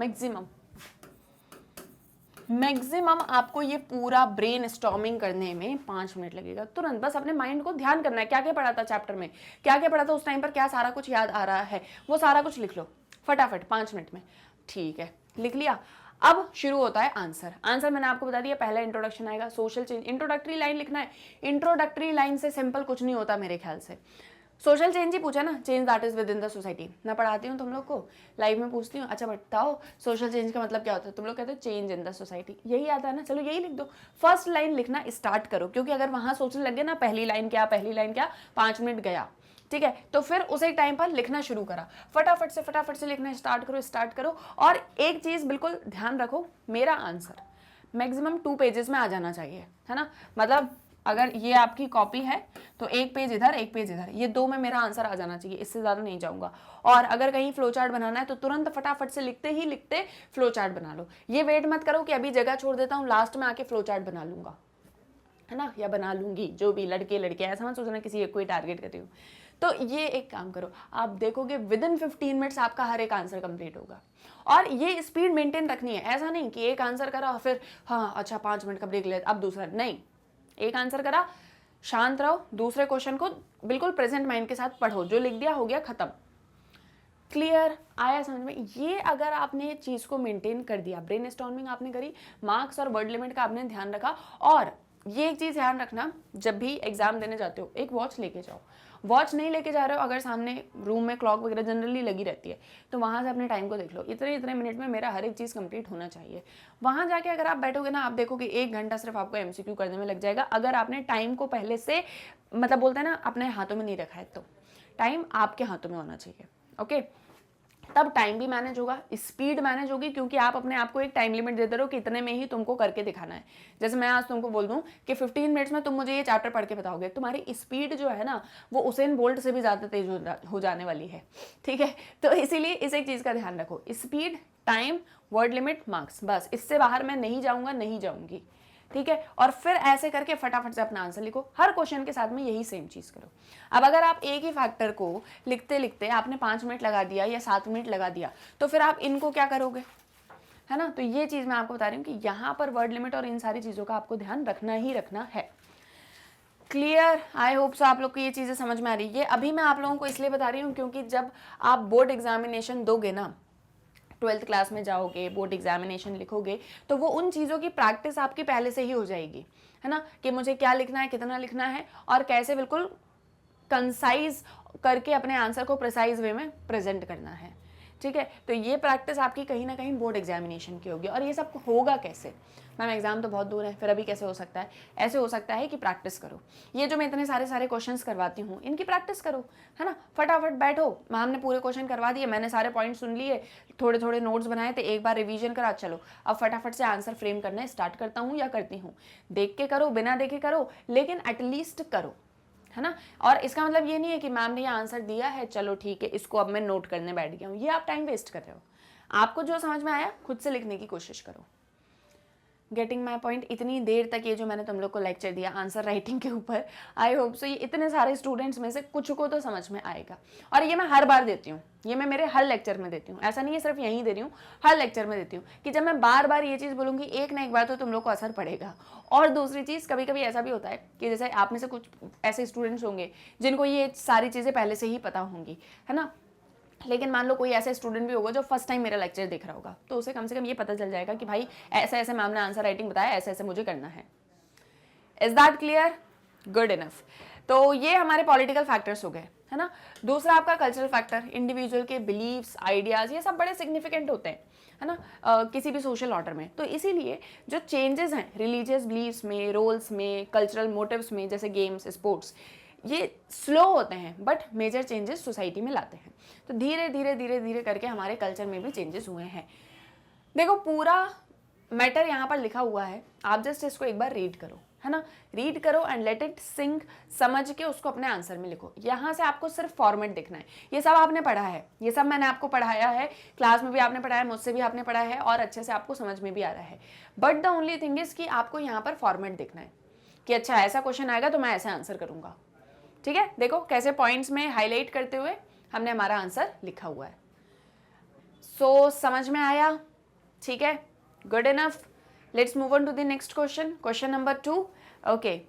मैक्सिमम आपको ये पूरा ब्रेन स्टॉर्मिंग करने में 5 मिनट लगेगा। तुरंत बस अपने माइंड को ध्यान करना है, क्या क्या पढ़ा था चैप्टर में, क्या क्या पढ़ा था उस टाइम पर, क्या सारा कुछ याद आ रहा है, वो सारा कुछ लिख लो फटाफट 5 मिनट में, ठीक है, लिख लिया। अब शुरू होता है आंसर। आंसर मैंने आपको बता दिया, पहला इंट्रोडक्शन आएगा, सोशल चेंज, इंट्रोडक्टरी लाइन लिखना है। इंट्रोडक्टरी लाइन से सिंपल कुछ नहीं होता मेरे ख्याल से। सोशल चेंज ही पूछा ना, change that is with in the society. मैं पढ़ाती हूँ तुम लोग को, लाइव में पूछती हूँ, अच्छा बताओ सोशल चेंज का मतलब क्या होता है, तुम लोग कहते हो चेंज इन द सोसाइटी, यही आता है ना, चलो यही लिख दो। फर्स्ट लाइन लिखना स्टार्ट करो, क्योंकि अगर वहां सोचने लगे ना पहली लाइन क्या 5 मिनट गया, ठीक है, तो फिर उसी टाइम पर लिखना शुरू करा, फटाफट से लिखना स्टार्ट करो। और एक चीज बिल्कुल ध्यान रखो, मेरा आंसर मैक्सिमम 2 पेजेस में आ जाना चाहिए, है ना, मतलब अगर ये आपकी कॉपी है तो 1 पेज इधर 1 पेज इधर, ये 2 में मेरा आंसर आ जाना चाहिए, इससे ज़्यादा नहीं जाऊंगा। और अगर कहीं फ्लो चार्ट बनाना है तो तुरंत फटाफट से लिखते फ्लो चार्ट बना लो। ये वेट मत करो कि अभी जगह छोड़ देता हूँ, लास्ट में आके फ्लो चार्ट बना लूंगा, है ना, या बना लूंगी, जो भी लड़के ऐसा मत सोचना किसी एक को ही टारगेट कर रही हूँ। तो ये एक काम करो, आप देखोगे विद इन 15 मिनट्स आपका हर एक आंसर कंप्लीट होगा। और ये स्पीड मेंटेन रखनी है, ऐसा नहीं कि एक आंसर करा और फिर हाँ अच्छा 5 मिनट का ब्रेक ले अब दूसरा, नहीं, एक आंसर करा, शांत रहो, दूसरे क्वेश्चन को बिल्कुल प्रेजेंट माइंड के साथ पढ़ो, जो लिख दिया हो गया खत्म। क्लियर आया समझ में? ये अगर आपने चीज को मेंटेन कर दिया, ब्रेन स्टॉर्मिंग आपने करी, मार्क्स और वर्ड लिमिट का आपने ध्यान रखा, और ये एक चीज ध्यान रखना, जब भी एग्जाम देने जाते हो एक वॉच लेके जाओ। वॉच नहीं लेके जा रहे हो, अगर सामने रूम में क्लॉक वगैरह जनरली लगी रहती है, तो वहाँ से अपने टाइम को देख लो, इतने मिनट में मेरा हर एक चीज़ कंप्लीट होना चाहिए। वहाँ जाके अगर आप बैठोगे ना, आप देखोगे 1 घंटा सिर्फ आपको MCQ करने में लग जाएगा, अगर आपने टाइम को पहले से, मतलब बोलते हैं ना, अपने हाथों में नहीं रखा है। तो टाइम आपके हाथों में होना चाहिए, ओके, तब टाइम भी मैनेज होगा, स्पीड मैनेज होगी, क्योंकि आप अपने आप को एक टाइम लिमिट देते रहो कि इतने में ही तुमको करके दिखाना है। जैसे मैं आज तुमको बोल दूं कि 15 मिनट्स में तुम मुझे ये चैप्टर पढ़ के बताओगे, तुम्हारी स्पीड जो है ना वो उसेन बोल्ट से भी ज़्यादा तेज हो जाने वाली है, ठीक है। तो इसीलिए इस एक चीज़ का ध्यान रखो, speed, time, word limit, marks, बस इससे बाहर मैं नहीं जाऊंगी, ठीक है। और फिर ऐसे करके फटाफट से अपना आंसर लिखो, हर क्वेश्चन के साथ में यही सेम चीज करो। अब अगर आप एक ही फैक्टर को लिखते लिखते आपने 5 मिनट लगा दिया या 7 मिनट लगा दिया, तो फिर आप इनको क्या करोगे, है ना। तो ये चीज मैं आपको बता रही हूँ कि यहाँ पर वर्ड लिमिट और इन सारी चीजों का आपको ध्यान रखना ही रखना है। क्लियर, आई होप सो आप लोग को ये चीजें समझ में आ रही है। अभी मैं आप लोगों को इसलिए बता रही हूँ क्योंकि जब आप बोर्ड एग्जामिनेशन दोगे ना, ट्वेल्थ क्लास में जाओगे, बोर्ड एग्जामिनेशन लिखोगे, तो वो उन चीज़ों की प्रैक्टिस आपकी पहले से ही हो जाएगी, है ना, कि मुझे क्या लिखना है, कितना लिखना है, और कैसे बिल्कुल कंसाइज करके अपने आंसर को प्रिसाइज वे में प्रेजेंट करना है। ठीक है, तो ये प्रैक्टिस आपकी कहीं ना कहीं बोर्ड एग्जामिनेशन की होगी। और ये सब होगा कैसे? मैम एग्जाम तो बहुत दूर है, फिर अभी कैसे हो सकता है? ऐसे हो सकता है कि प्रैक्टिस करो। ये जो मैं इतने सारे क्वेश्चंस करवाती हूँ, इनकी प्रैक्टिस करो, है ना। फटाफट बैठो, मैम ने पूरे क्वेश्चन करवा दिए, मैंने सारे पॉइंट सुन लिए, थोड़े थोड़े नोट्स बनाए थे, एक बार रिवीजन करा, चलो अब फटाफट से आंसर फ्रेम करना स्टार्ट करता हूँ या करती हूँ। देख के करो, बिना देखे करो, लेकिन एटलीस्ट करो, है ना। और इसका मतलब ये नहीं है कि मैम ने ये आंसर दिया है, चलो ठीक है, इसको अब मैं नोट करने बैठ गया हूँ। ये आप टाइम वेस्ट कर रहे हो। आपको जो समझ में आया खुद से लिखने की कोशिश करो। Getting my point? इतनी देर तक ये जो मैंने तुम लोग को लेक्चर दिया आंसर राइटिंग के ऊपर, आई होप सो ये इतने सारे स्टूडेंट्स में से कुछ को तो समझ में आएगा। और ये मैं हर बार देती हूँ, ये मैं मेरे हर लेक्चर में देती हूँ, ऐसा नहीं है सिर्फ यहीं दे रही हूँ, हर लेक्चर में देती हूँ कि जब मैं बार बार ये चीज़ बोलूँगी एक ना एक बार तो तुम लोग को असर पड़ेगा। और दूसरी चीज़, कभी कभी ऐसा भी होता है कि जैसे आप में से कुछ ऐसे स्टूडेंट्स होंगे जिनको ये सारी चीज़ें पहले से ही पता होंगी, है ना, लेकिन मान लो कोई ऐसा स्टूडेंट भी होगा जो फर्स्ट टाइम मेरा लेक्चर देख रहा होगा, तो उसे कम से कम ये पता चल जाएगा कि भाई ऐसे ऐसे मैम ने आंसर राइटिंग बताया, ऐसे ऐसे मुझे करना है। Is that clear? Good enough. तो ये हमारे पॉलिटिकल फैक्टर्स हो गए, है ना। दूसरा आपका कल्चरल फैक्टर, इंडिविजुअल के बिलीव्स, आइडियाज, ये सब बड़े सिग्निफिकेंट होते हैं, है ना, किसी भी सोशल ऑर्डर में। तो इसीलिए जो चेंजेस हैं रिलीजियस बिलीव्स में, रोल्स में, कल्चरल मोटिव्स में, जैसे गेम्स, स्पोर्ट्स, ये स्लो होते हैं बट मेजर चेंजेस सोसाइटी में लाते हैं। तो धीरे धीरे धीरे धीरे करके हमारे कल्चर में भी चेंजेस हुए हैं। देखो पूरा मैटर यहाँ पर लिखा हुआ है, आप जस्ट इसको एक बार रीड करो, है ना, रीड करो एंड लेट इट सिंक, समझ के उसको अपने आंसर में लिखो। यहाँ से आपको सिर्फ फॉर्मेट देखना है। ये सब आपने पढ़ा है, ये सब मैंने आपको पढ़ाया है, क्लास में भी आपने पढ़ाया है, मुझसे भी आपने पढ़ा है, और अच्छे से आपको समझ में भी आ रहा है। But the only thing is कि आपको यहाँ पर फॉर्मेट देखना है कि अच्छा ऐसा क्वेश्चन आएगा तो मैं ऐसे आंसर करूँगा। ठीक है, देखो कैसे पॉइंट्स में हाईलाइट करते हुए हमने हमारा आंसर लिखा हुआ है। सो समझ में आया? ठीक है, good enough. Let's move on to the next question, question number 2। Okay,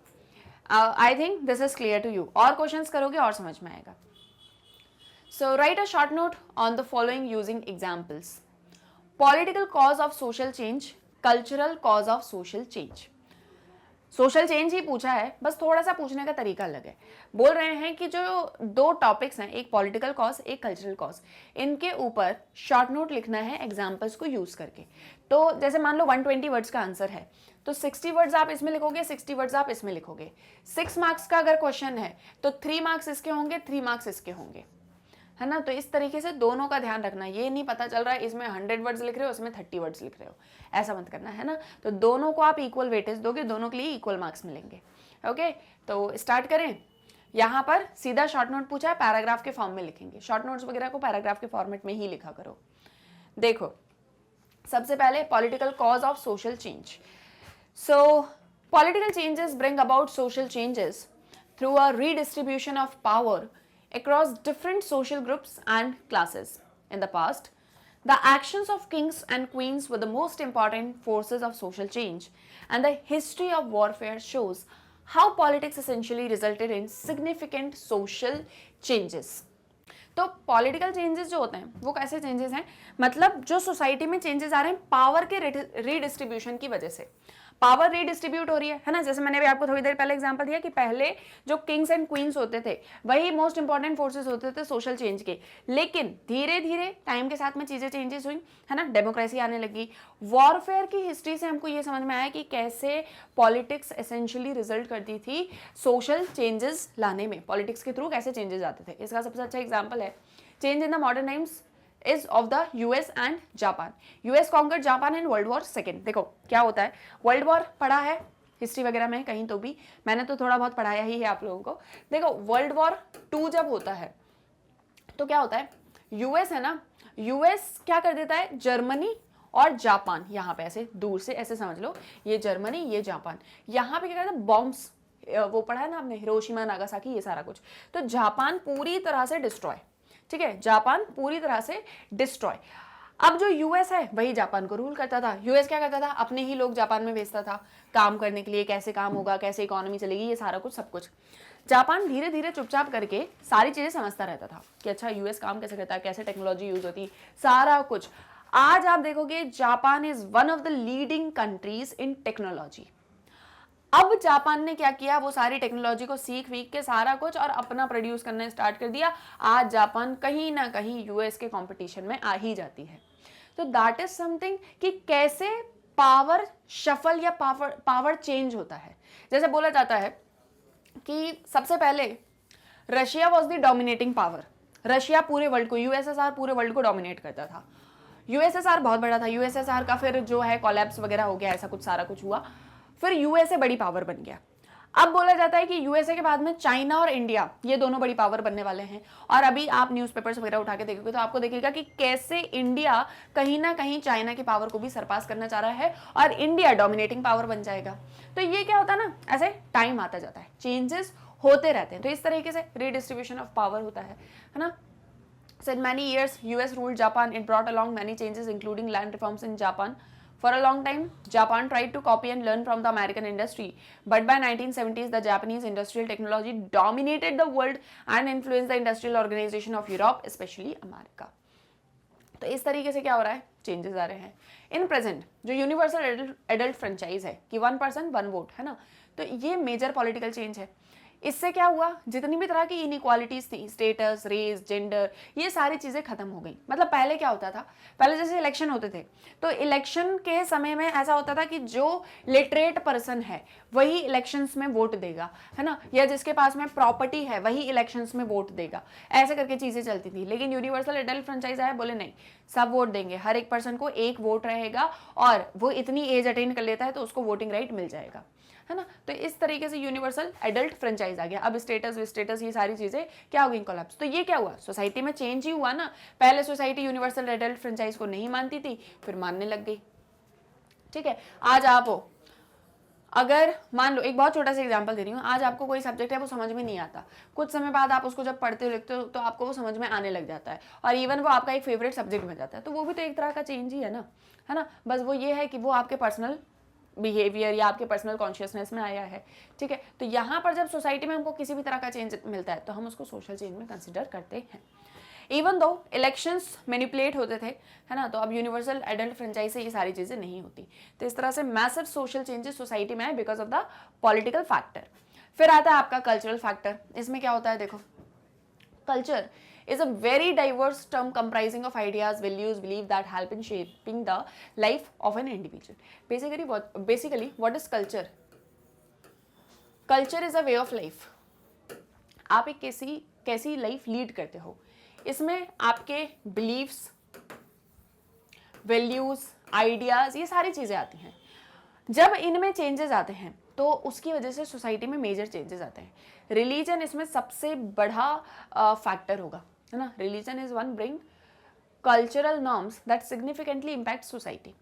I think this is clear to you. और क्वेश्चंस करोगे और समझ में आएगा। So write a short note on the following using examples. Political cause of social change, cultural cause of social change. Social change ही पूछा है, बस थोड़ा सा पूछने का तरीका अलग है। बोल रहे हैं कि जो दो टॉपिक्स हैं, एक पॉलिटिकल कॉज, एक कल्चरल कॉज, इनके ऊपर शॉर्ट नोट लिखना है एग्जाम्पल्स को यूज करके। तो जैसे मान लो 120 वर्ड्स का आंसर है, तो 60 वर्ड्स आप इसमें लिखोगे, 60 वर्ड्स आप इसमें लिखोगे। 6 मार्क्स का अगर क्वेश्चन है तो 3 मार्क्स इसके होंगे, 3 मार्क्स इसके होंगे, है ना। तो इस तरीके से दोनों का ध्यान रखना। ये नहीं पता चल रहा है इसमें 100 वर्ड्स लिख रहे हो, इसमें 30 वर्ड्स लिख रहे हो, ऐसा मत करना, है ना। तो दोनों को आप इक्वल वेटेज दोगे, दोनों के लिए इक्वल मार्क्स मिलेंगे। ओके, तो स्टार्ट करें। यहाँ पर सीधा शॉर्ट नोट पूछा है, पैराग्राफ के फॉर्म में लिखेंगे। शॉर्ट नोट्स वगैरह को पैराग्राफ के फॉर्मेट में ही लिखा करो। देखो सबसे पहले political cause of social change. So political changes bring about social changes through a redistribution of power across different social groups and classes. In the past, the actions of kings and queens were the most important forces of social change, and the history of warfare shows how politics essentially resulted in significant social changes. तो political changes जो होते हैं वो कैसे changes हैं? मतलब जो society में चेंजेस आ रहे हैं पावर के रीडिस्ट्रीब्यूशन की वजह से। पावर रीडिस्ट्रीब्यूट हो रही है ना। जैसे मैंने भी आपको थोड़ी देर पहले एग्जांपल दिया कि पहले जो किंग्स एंड क्वींस होते थे वही मोस्ट इंपॉर्टेंट फोर्सेस होते थे सोशल चेंज के, लेकिन धीरे धीरे टाइम के साथ में चीजें चेंजेस हुई, है ना, डेमोक्रेसी आने लगी। वॉरफेयर की हिस्ट्री से हमको ये समझ में आया कि कैसे पॉलिटिक्स एसेंशियली रिजल्ट करती थी सोशल चेंजेस लाने में, पॉलिटिक्स के थ्रू कैसे चेंजेस आते थे। इसका सबसे अच्छा एग्जाम्पल है change in the modern times is of the US and Japan. US conquered Japan in World War II. देखो क्या होता है, वर्ल्ड वॉर पढ़ा है हिस्ट्री वगैरह में कहीं, तो भी मैंने तो थोड़ा बहुत पढ़ाया ही है आप लोगों को। देखो वर्ल्ड वॉर 2 जब होता है तो क्या होता है, यूएस है ना, यूएस क्या कर देता है, जर्मनी और जापान, यहाँ पे ऐसे दूर से ऐसे समझ लो, ये जर्मनी ये जापान, यहाँ पे क्या करता है बॉम्ब्स, वो पढ़ा है ना आपने, हिरोशिमा नागासाकी, ये सारा कुछ। तो जापान पूरी तरह से डिस्ट्रॉय, ठीक है, जापान पूरी तरह से डिस्ट्रॉय। अब जो यूएस है वही जापान को रूल करता था। यूएस क्या करता था, अपने ही लोग जापान में भेजता था काम करने के लिए, कैसे काम होगा, कैसे इकोनॉमी चलेगी, ये सारा कुछ सब कुछ। जापान धीरे धीरे चुपचाप करके सारी चीजें समझता रहता था कि अच्छा यूएस काम कैसे करता है, कैसे टेक्नोलॉजी यूज होती, सारा कुछ। आज आप देखोगे Japan is one of the leading countries in technology. अब जापान ने क्या किया, वो सारी टेक्नोलॉजी को सीख वीख के सारा कुछ और अपना प्रोड्यूस करना स्टार्ट कर दिया। आज जापान कहीं ना कहीं यूएस के कंपटीशन में आ ही जाती है। तो दैट इज समथिंग कि कैसे पावर शफल या पावर चेंज होता है। जैसे बोला जाता है कि सबसे पहले Russia was the dominating power. Russia पूरे वर्ल्ड को, यूएसएसआर पूरे वर्ल्ड को डोमिनेट करता था। यूएसएसआर बहुत बड़ा था। यूएसएसआर का फिर जो है कोलैप्स वगैरह हो गया, ऐसा कुछ सारा कुछ हुआ, फिर यूएसए बड़ी पावर बन गया। अब बोला जाता है कि यूएसए के बाद में चाइना और इंडिया, ये दोनों बड़ी पावर बनने वाले हैं। और अभी आप न्यूज़पेपर्स वगैरह उठा के देखोगे तो आपको देखिएगा कि कैसे इंडिया कहीं ना कहीं चाइना की पावर को भी सरपास करना चाह रहा है और इंडिया डोमिनेटिंग पावर बन जाएगा। तो ये क्या होता है ना, ऐसे टाइम आता जाता है, चेंजेस होते रहते हैं। तो इस तरीके से रीडिस्ट्रीब्यूशन ऑफ पावर होता है ना। So in many years, US ruled Japan. It brought along many changes, including land reforms in Japan. For a long time, Japan tried to copy and learn from the American industry. But by 1970s, the Japanese industrial technology dominated the world and influenced the industrial organization of Europe, especially America. तो इस तरीके से क्या हो रहा है, changes आ रहे हैं। इन प्रेजेंट जो यूनिवर्सल एडल्ट फ्रेंचाइज है कि 1 पर्सन 1 वोट है ना, तो ये मेजर पॉलिटिकल चेंज है। इससे क्या हुआ, जितनी भी तरह की इनइक्वालिटीज थी, स्टेटस, रेस, जेंडर, ये सारी चीजें खत्म हो गई। मतलब पहले क्या होता था, पहले जैसे इलेक्शन होते थे तो इलेक्शन के समय में ऐसा होता था कि जो लिटरेट पर्सन है वही इलेक्शंस में वोट देगा, है ना, या जिसके पास में प्रॉपर्टी है वही इलेक्शंस में वोट देगा, ऐसे करके चीजें चलती थी। लेकिन यूनिवर्सल एडल्ट फ्रेंचाइज आया, बोले नहीं, सब वोट देंगे, हर एक पर्सन को एक वोट रहेगा और वो इतनी एज अटेन कर लेता है तो उसको वोटिंग राइट मिल जाएगा, है ना। तो इस तरीके से यूनिवर्सल एडल्ट फ्रेंचाइज आ गया। अब स्टेटस ये सारी चीजें क्या हो गई, कोलैप्स। तो ये क्या हुआ, सोसाइटी में चेंज ही हुआ ना। पहले सोसाइटी यूनिवर्सल एडल्ट फ्रेंचाइज को नहीं मानती थी, फिर मानने लग गई। ठीक है, आज आप हो, अगर मान लो एक बहुत छोटा सा एग्जांपल दे रही हूँ, आज आपको कोई सब्जेक्ट है वो समझ में नहीं आता, कुछ समय बाद आप उसको जब पढ़ते हो लिखते हो तो आपको वो समझ में आने लग जाता है और इवन वो आपका एक फेवरेट सब्जेक्ट बन जाता है। तो वो भी तो एक तरह का चेंज ही है ना। बस वो ये है कि वो आपके पर्सनल बिहेवियर या आपके पर्सनल कॉन्शियसनेस में आया है। ठीक है, तो यहाँ पर जब सोसाइटी में हमको किसी भी तरह का चेंज मिलता है तो हम उसको सोशल चेंज में कंसिडर करते हैं। इवन दो इलेक्शंस मैनिपुलेट होते थे, है ना, तो अब यूनिवर्सल एडल्ट फ्रेंचाइज से ये सारी चीज़ें नहीं होती। तो इस तरह से मैसिव सोशल चेंजेस सोसाइटी में आए because of the political factor. फिर आता है आपका कल्चरल फैक्टर। इसमें क्या होता है, देखो, culture is a very diverse term comprising of ideas, values, belief that help in shaping the life of an individual. Basically, what is culture? Culture is a way of life. आप एक कैसी life lead करते हो, इसमें आपके beliefs, values, ideas, ये सारी चीजें आती हैं। जब इनमें चेंजेस आते हैं तो उसकी वजह से सोसाइटी में मेजर चेंजेस आते हैं। रिलीजन इसमें सबसे बड़ा फैक्टर होगा, है ना। Religion is one bring cultural norms that significantly impact society.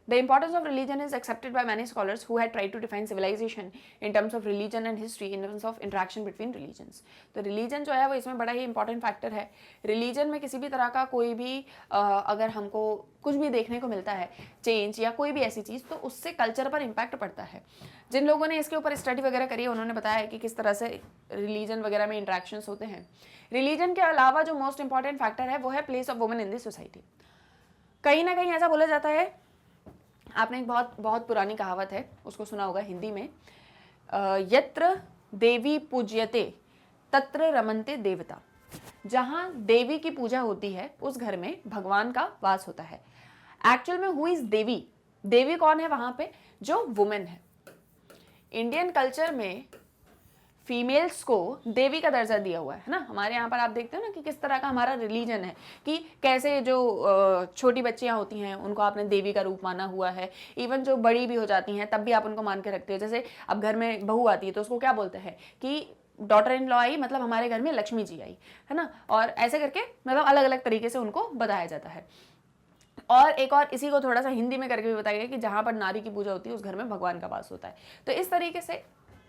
The importance of religion is accepted by many scholars who had tried to define civilization in terms of religion and history in terms of interaction between religions. तो religion जो है वो इसमें बड़ा ही important factor है। religion में किसी भी तरह का कोई भी अगर हमको कुछ भी देखने को मिलता है चेंज या कोई भी ऐसी चीज़, तो उससे कल्चर पर इम्पैक्ट पड़ता है। जिन लोगों ने इसके ऊपर स्टडी वगैरह करी है उन्होंने बताया है कि किस तरह से रिलीजन वगैरह में इंट्रैक्शंस होते हैं। रिलीजन के अलावा जो मोस्ट इंपॉर्टेंट फैक्टर है वो है place of women in the society. कहीं ना कहीं ऐसा बोला जाता है, आपने एक बहुत बहुत पुरानी कहावत है, उसको सुना होगा हिंदी में, यत्र देवी पूज्यते तत्र रमन्ते देवता। जहाँ देवी की पूजा होती है उस घर में भगवान का वास होता है। एक्चुअल में हु इज देवी, देवी कौन है वहाँ पे, जो वुमेन है। इंडियन कल्चर में फीमेल्स को देवी का दर्जा दिया हुआ है ना। हमारे यहाँ पर आप देखते हो ना कि किस तरह का हमारा रिलीजन है, कि कैसे जो छोटी बच्चियाँ होती हैं उनको आपने देवी का रूप माना हुआ है। इवन जो बड़ी भी हो जाती हैं तब भी आप उनको मान के रखते हो। जैसे अब घर में बहू आती है तो उसको क्या बोलते हैं कि डॉटर इन लॉ आई, मतलब हमारे घर में लक्ष्मी जी आई, है ना। और ऐसे करके मतलब अलग अलग तरीके से उनको बताया जाता है। और एक और इसी को थोड़ा सा हिंदी में करके भी बताया गया कि जहाँ पर नारी की पूजा होती है उस घर में भगवान का वास होता है। तो इस तरीके से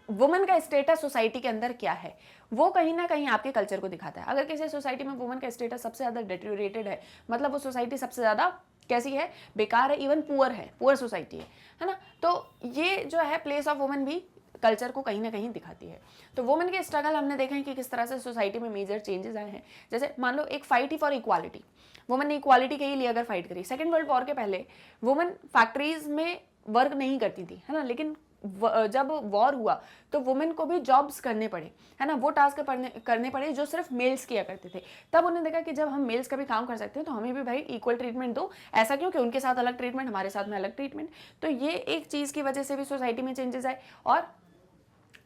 वुमेन का स्टेटस सोसाइटी के अंदर क्या है वो कहीं ना कहीं आपके कल्चर को दिखाता है। अगर किसी सोसाइटी में वुमेन का स्टेटस सबसे ज़्यादा डिटेरियोरेटेड है, मतलब वो सोसाइटी सबसे ज़्यादा कैसी है, बेकार है, इवन पुअर है, पुअर सोसाइटी है ना। तो ये जो है प्लेस ऑफ वुमेन भी कल्चर को कहीं ना कहीं दिखाती है। तो वुमेन के स्ट्रगल हमने देखा है कि किस तरह से सोसाइटी में मेजर चेंजेस आए हैं। जैसे मान लो एक fight he for equality, women ने इक्वालिटी के लिए अगर फाइट करी। सेकेंड वर्ल्ड वॉर के पहले वुमेन फैक्ट्रीज में वर्क नहीं करती थी, है ना, लेकिन जब वॉर हुआ तो वुमेन को भी जॉब्स करने पड़े, है ना, वो टास्क करने पड़े जो सिर्फ मेल्स किया करते थे। तब उन्हें देखा कि जब हम मेल्स का भी काम कर सकते हैं तो हमें भी भाई इक्वल ट्रीटमेंट दो। ऐसा क्यों कि उनके साथ अलग ट्रीटमेंट, हमारे साथ में अलग ट्रीटमेंट। तो ये एक चीज़ की वजह से भी सोसाइटी में चेंजेस आए, और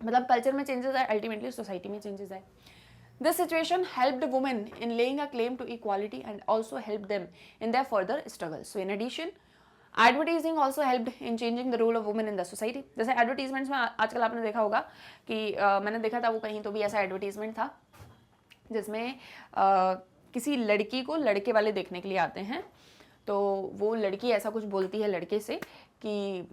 मतलब कल्चर में चेंजेस आए, अल्टीमेटली सोसाइटी में चेंजेस आए। This situation helped women in laying a claim to equality and also helped them in their further struggles. So in addition, advertising also helped in changing the role of women in the society. जैसे advertisements में आजकल आपने देखा होगा कि मैंने देखा था वो कहीं तो भी ऐसा एडवर्टीजमेंट था जिसमें किसी लड़की को लड़के वाले देखने के लिए आते हैं, तो वो लड़की ऐसा कुछ बोलती है लड़के से कि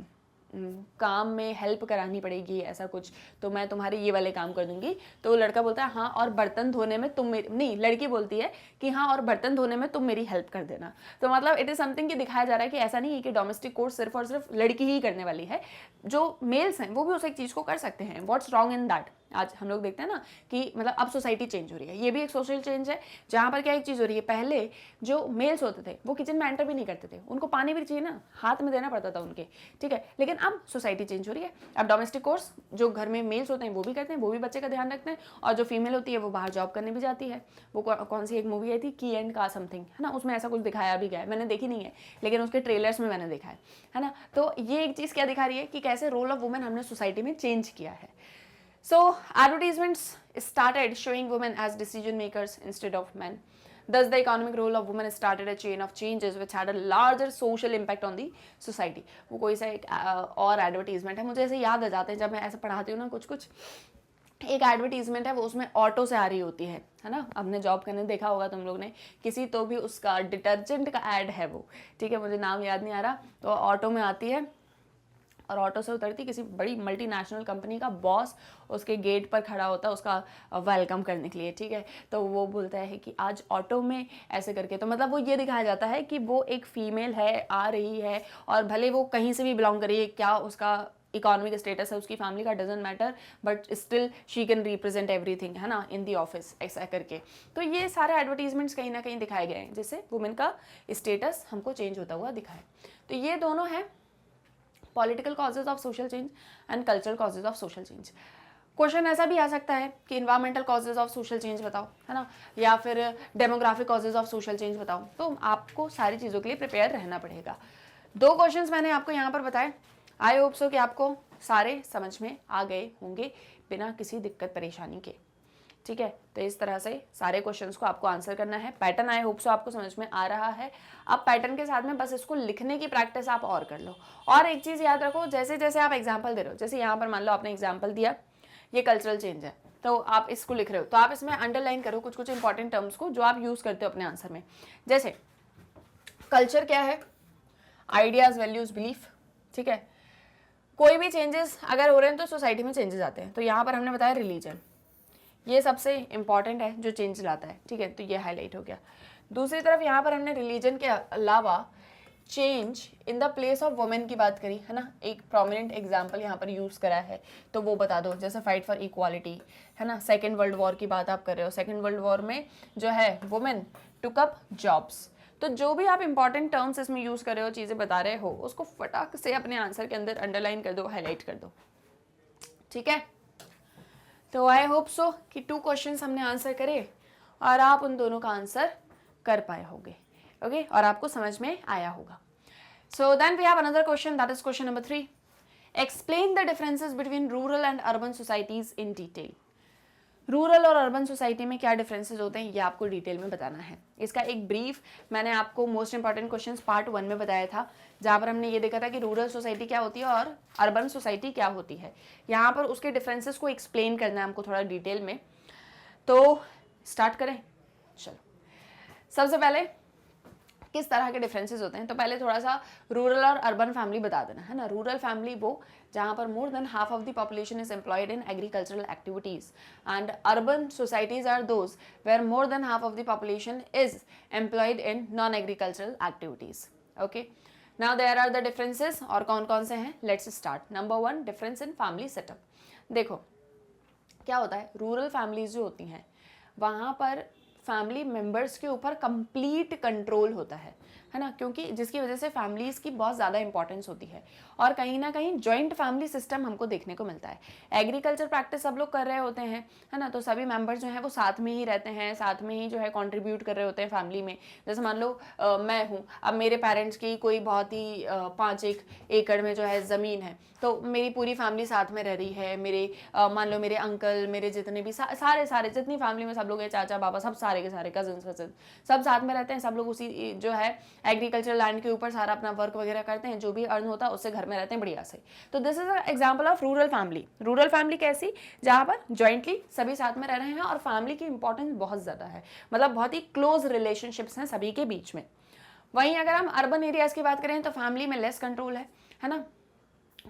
काम में हेल्प करानी पड़ेगी ऐसा कुछ, तो मैं तुम्हारे ये वाले काम कर दूंगी। तो वो लड़का बोलता है हाँ, और बर्तन धोने में तुम मेरी, नहीं, लड़की बोलती है कि हाँ, और बर्तन धोने में तुम मेरी हेल्प कर देना। तो मतलब इट इज़ समथिंग कि दिखाया जा रहा है कि ऐसा नहीं है कि डोमेस्टिक कोर्स सिर्फ और सिर्फ लड़की ही करने वाली है, जो मेल्स हैं वो भी उस एक चीज़ को कर सकते हैं। What's wrong in that? आज हम लोग देखते हैं ना कि मतलब अब सोसाइटी चेंज हो रही है, ये भी एक सोशल चेंज है, जहाँ पर क्या एक चीज़ हो रही है, पहले जो मेल्स होते थे वो किचन में एंटर भी नहीं करते थे, उनको पानी भी चाहिए ना, हाथ में देना पड़ता था उनके, ठीक है। लेकिन अब सोसाइटी चेंज हो रही है, अब डोमेस्टिक कोर्स जो घर में मेल्स होते हैं वो भी करते हैं, वो भी बच्चे का ध्यान रखते हैं, और जो फीमेल होती है वो बाहर जॉब करने भी जाती है। वो कौन सी एक मूवी आई थी, की एंड का समथिंग, है ना, उसमें ऐसा कुछ दिखाया भी गया है, मैंने देखी नहीं है लेकिन उसके ट्रेलर्स में मैंने देखा है ना। तो ये एक चीज़ क्या दिखा रही है कि कैसे रोल ऑफ वुमेन हमने सोसाइटी में चेंज किया है। So advertisements started showing women as decision makers instead of men. Thus the economic role of women started a chain of changes which had a larger social impact on the society. वो कोई सा एक और advertisement है, मुझे ऐसे याद आ जाते हैं जब मैं ऐसे पढ़ाती हूँ ना कुछ कुछ। एक एडवर्टीजमेंट है वो उसमें ऑटो से आ रही होती है ना, आपने जॉब करने देखा होगा तुम लोग ने किसी, तो भी उसका डिटर्जेंट का ऐड है वो, ठीक है, मुझे नाम याद नहीं आ रहा। तो ऑटो में आती है और ऑटो से उतरती किसी बड़ी मल्टीनेशनल कंपनी का बॉस उसके गेट पर खड़ा होता है उसका वेलकम करने के लिए, ठीक है। तो वो बोलता है कि आज ऑटो में ऐसे करके, तो मतलब वो ये दिखाया जाता है कि वो एक फीमेल है, आ रही है, और भले वो कहीं से भी बिलोंग करिए, क्या उसका इकोनॉमिक स्टेटस है, उसकी फैमिली का doesn't matter, but still she can represent everything, है ना, इन दी ऑफिस, ऐसा करके। तो ये सारे एडवर्टीजमेंट्स कहीं ना कहीं दिखाए गए हैं जिससे वुमेन का स्टेटस हमको चेंज होता हुआ दिखा है। तो ये दोनों हैं political causes of social change and cultural causes of social change. Question ऐसा भी आ सकता है कि environmental causes of social change बताओ, है ना, या फिर demographic causes of social change बताओ। तो आपको सारी चीज़ों के लिए प्रिपेयर रहना पड़ेगा। 2 क्वेश्चंस मैंने आपको यहाँ पर बताए, आई होप सो कि आपको सारे समझ में आ गए होंगे बिना किसी दिक्कत परेशानी के, ठीक है। तो इस तरह से सारे क्वेश्चंस को आपको आंसर करना है। पैटर्न आई होप सो आपको समझ में आ रहा है। अब पैटर्न के साथ में बस इसको लिखने की प्रैक्टिस आप और कर लो। और एक चीज़ याद रखो, जैसे जैसे आप एग्जाम्पल दे रहे हो, जैसे यहाँ पर मान लो आपने एग्जाम्पल दिया, ये कल्चरल चेंज है, तो आप इसको लिख रहे हो, तो आप इसमें अंडरलाइन करो कुछ कुछ इंपॉर्टेंट टर्म्स को जो आप यूज़ करते हो अपने आंसर में। जैसे कल्चर क्या है, आइडियाज़, वैल्यूज़, बिलीफ, ठीक है। कोई भी चेंजेस अगर हो रहे हैं तो सोसाइटी में चेंजेस आते हैं। तो यहाँ पर हमने बताया रिलीजन, ये सबसे इंपॉर्टेंट है जो चेंज लाता है, ठीक है, तो ये हाईलाइट हो गया। दूसरी तरफ यहाँ पर हमने रिलीजन के अलावा change in the place of women की बात करी, है ना, एक प्रोमिनेंट एग्जाम्पल यहाँ पर यूज़ करा है, तो वो बता दो। जैसे फाइट फॉर इक्वालिटी, है ना, सेकेंड वर्ल्ड वॉर की बात आप कर रहे हो, सेकेंड वर्ल्ड वॉर में जो है वुमेन टुक अप जॉब्स। तो जो भी आप इंपॉर्टेंट टर्म्स इसमें यूज़ कर रहे हो, चीज़ें बता रहे हो, उसको फटाक से अपने आंसर के अंदर अंडरलाइन कर दो, हाईलाइट कर दो, ठीक है। तो आई होप सो कि 2 क्वेश्चंस हमने आंसर करे और आप उन दोनों का आंसर कर पाए होंगे, ओके, और आपको समझ में आया होगा। So then we have another question, that is question number 3। Explain the differences between rural and urban societies in detail. Rural और अर्बन सोसाइटी में क्या डिफरेंसेस होते हैं ये आपको डिटेल में बताना है। इसका एक ब्रीफ मैंने आपको मोस्ट इंपॉर्टेंट क्वेश्चंस पार्ट 1 में बताया था, जहाँ पर हमने ये देखा था कि रूरल सोसाइटी क्या होती है और अर्बन सोसाइटी क्या होती है। यहाँ पर उसके डिफरेंसेस को एक्सप्लेन करना है हमको थोड़ा डिटेल में। तो स्टार्ट करें, चलो। सबसे पहले किस तरह के डिफरेंसेस होते हैं, तो पहले थोड़ा सा रूरल और अर्बन फैमिली बता देना, है ना। रूरल फैमिली वो जहाँ पर more than half of the population is employed in agricultural activities, and urban societies are those where more than half of the population is employed in non agricultural activities, okay. Now there are the differences, और कौन कौन से हैं, let's start. Number 1, difference in family setup. देखो क्या होता है, rural families जो होती हैं वहाँ पर फैमिली मेंबर्स के ऊपर कंप्लीट कंट्रोल होता है ना, क्योंकि जिसकी वजह से फैमिलीज़ की बहुत ज़्यादा इंपॉर्टेंस होती है और कहीं ना कहीं जॉइंट फैमिली सिस्टम हमको देखने को मिलता है। एग्रीकल्चर प्रैक्टिस सब लोग कर रहे होते हैं है ना, तो सभी मेंबर्स जो हैं वो साथ में ही रहते हैं, साथ में ही जो है कंट्रीब्यूट कर रहे होते हैं फैमिली में। जैसे मान लो मैं हूँ, अब मेरे पेरेंट्स की कोई बहुत ही 5 एकड़ में जो है ज़मीन है, तो मेरी पूरी फैमिली साथ में रह रही है। मेरे मान लो मेरे अंकल, मेरे जितने भी सारे जितनी फैमिली में सब लोग हैं, चाचा बाबा सब सारे के सारे कजन सब साथ में रहते हैं। सब लोग उसी जो है एग्रीकल्चर लैंड के ऊपर सारा अपना वर्क वगैरह करते हैं, जो भी अर्न होता है उससे घर में रहते हैं बढ़िया से। तो this is example of rural family. Rural family कैसी, जहाँ पर ज्वाइंटली सभी साथ में रह रहे हैं और फैमिली की इंपॉर्टेंस बहुत ज़्यादा है, मतलब बहुत ही क्लोज रिलेशनशिप्स हैं सभी के बीच में। वहीं अगर हम अर्बन एरियाज की बात करें तो फैमिली में लेस कंट्रोल है ना,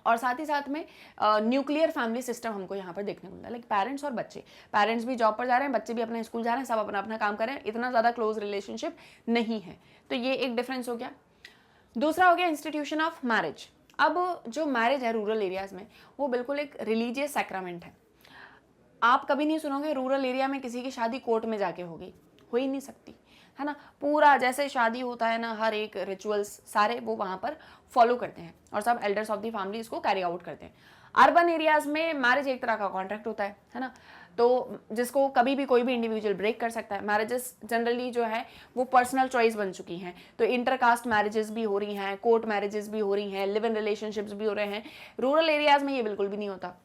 और साथ ही साथ में न्यूक्लियर फैमिली सिस्टम हमको यहाँ पर देखने को मिलता है। लाइक पेरेंट्स और बच्चे, पेरेंट्स भी जॉब पर जा रहे हैं, बच्चे भी अपने स्कूल जा रहे हैं, सब अपना अपना काम कर रहे हैं, इतना ज़्यादा क्लोज रिलेशनशिप नहीं है। तो ये एक डिफरेंस हो गया। दूसरा हो गया इंस्टीट्यूशन ऑफ मैरिज। अब जो मैरिज है रूरल एरियाज में वो बिल्कुल एक रिलीजियस सैक्रामेंट है। आप कभी नहीं सुनोगे रूरल एरिया में किसी की शादी कोर्ट में जाके होगी, हो ही नहीं सकती है ना। पूरा जैसे शादी होता है ना, हर एक रिचुअल्स सारे वो वहाँ पर फॉलो करते हैं और सब एल्डर्स ऑफ द फैमिली इसको कैरी आउट करते हैं। अर्बन एरियाज में मैरिज एक तरह का कॉन्ट्रैक्ट होता है ना, तो जिसको कभी भी कोई भी इंडिविजुअल ब्रेक कर सकता है। मैरिजेस जनरली जो है वो पर्सनल चॉइस बन चुकी हैं, तो इंटरकास्ट मैरिजेस भी हो रही हैं, कोर्ट मैरिजेस भी हो रही हैं, लिव इन रिलेशनशिप्स भी हो रहे हैं। रूरल एरियाज में ये बिल्कुल भी नहीं होता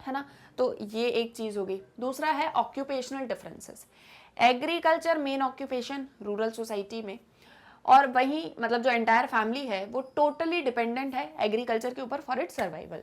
है ना, तो ये एक चीज़ हो गई। दूसरा है occupational differences. Agriculture main occupation rural society में, और वहीं मतलब जो एंटायर फैमिली है वो टोटली डिपेंडेंट है एग्रीकल्चर के ऊपर फॉर इट्स सर्वाइवल।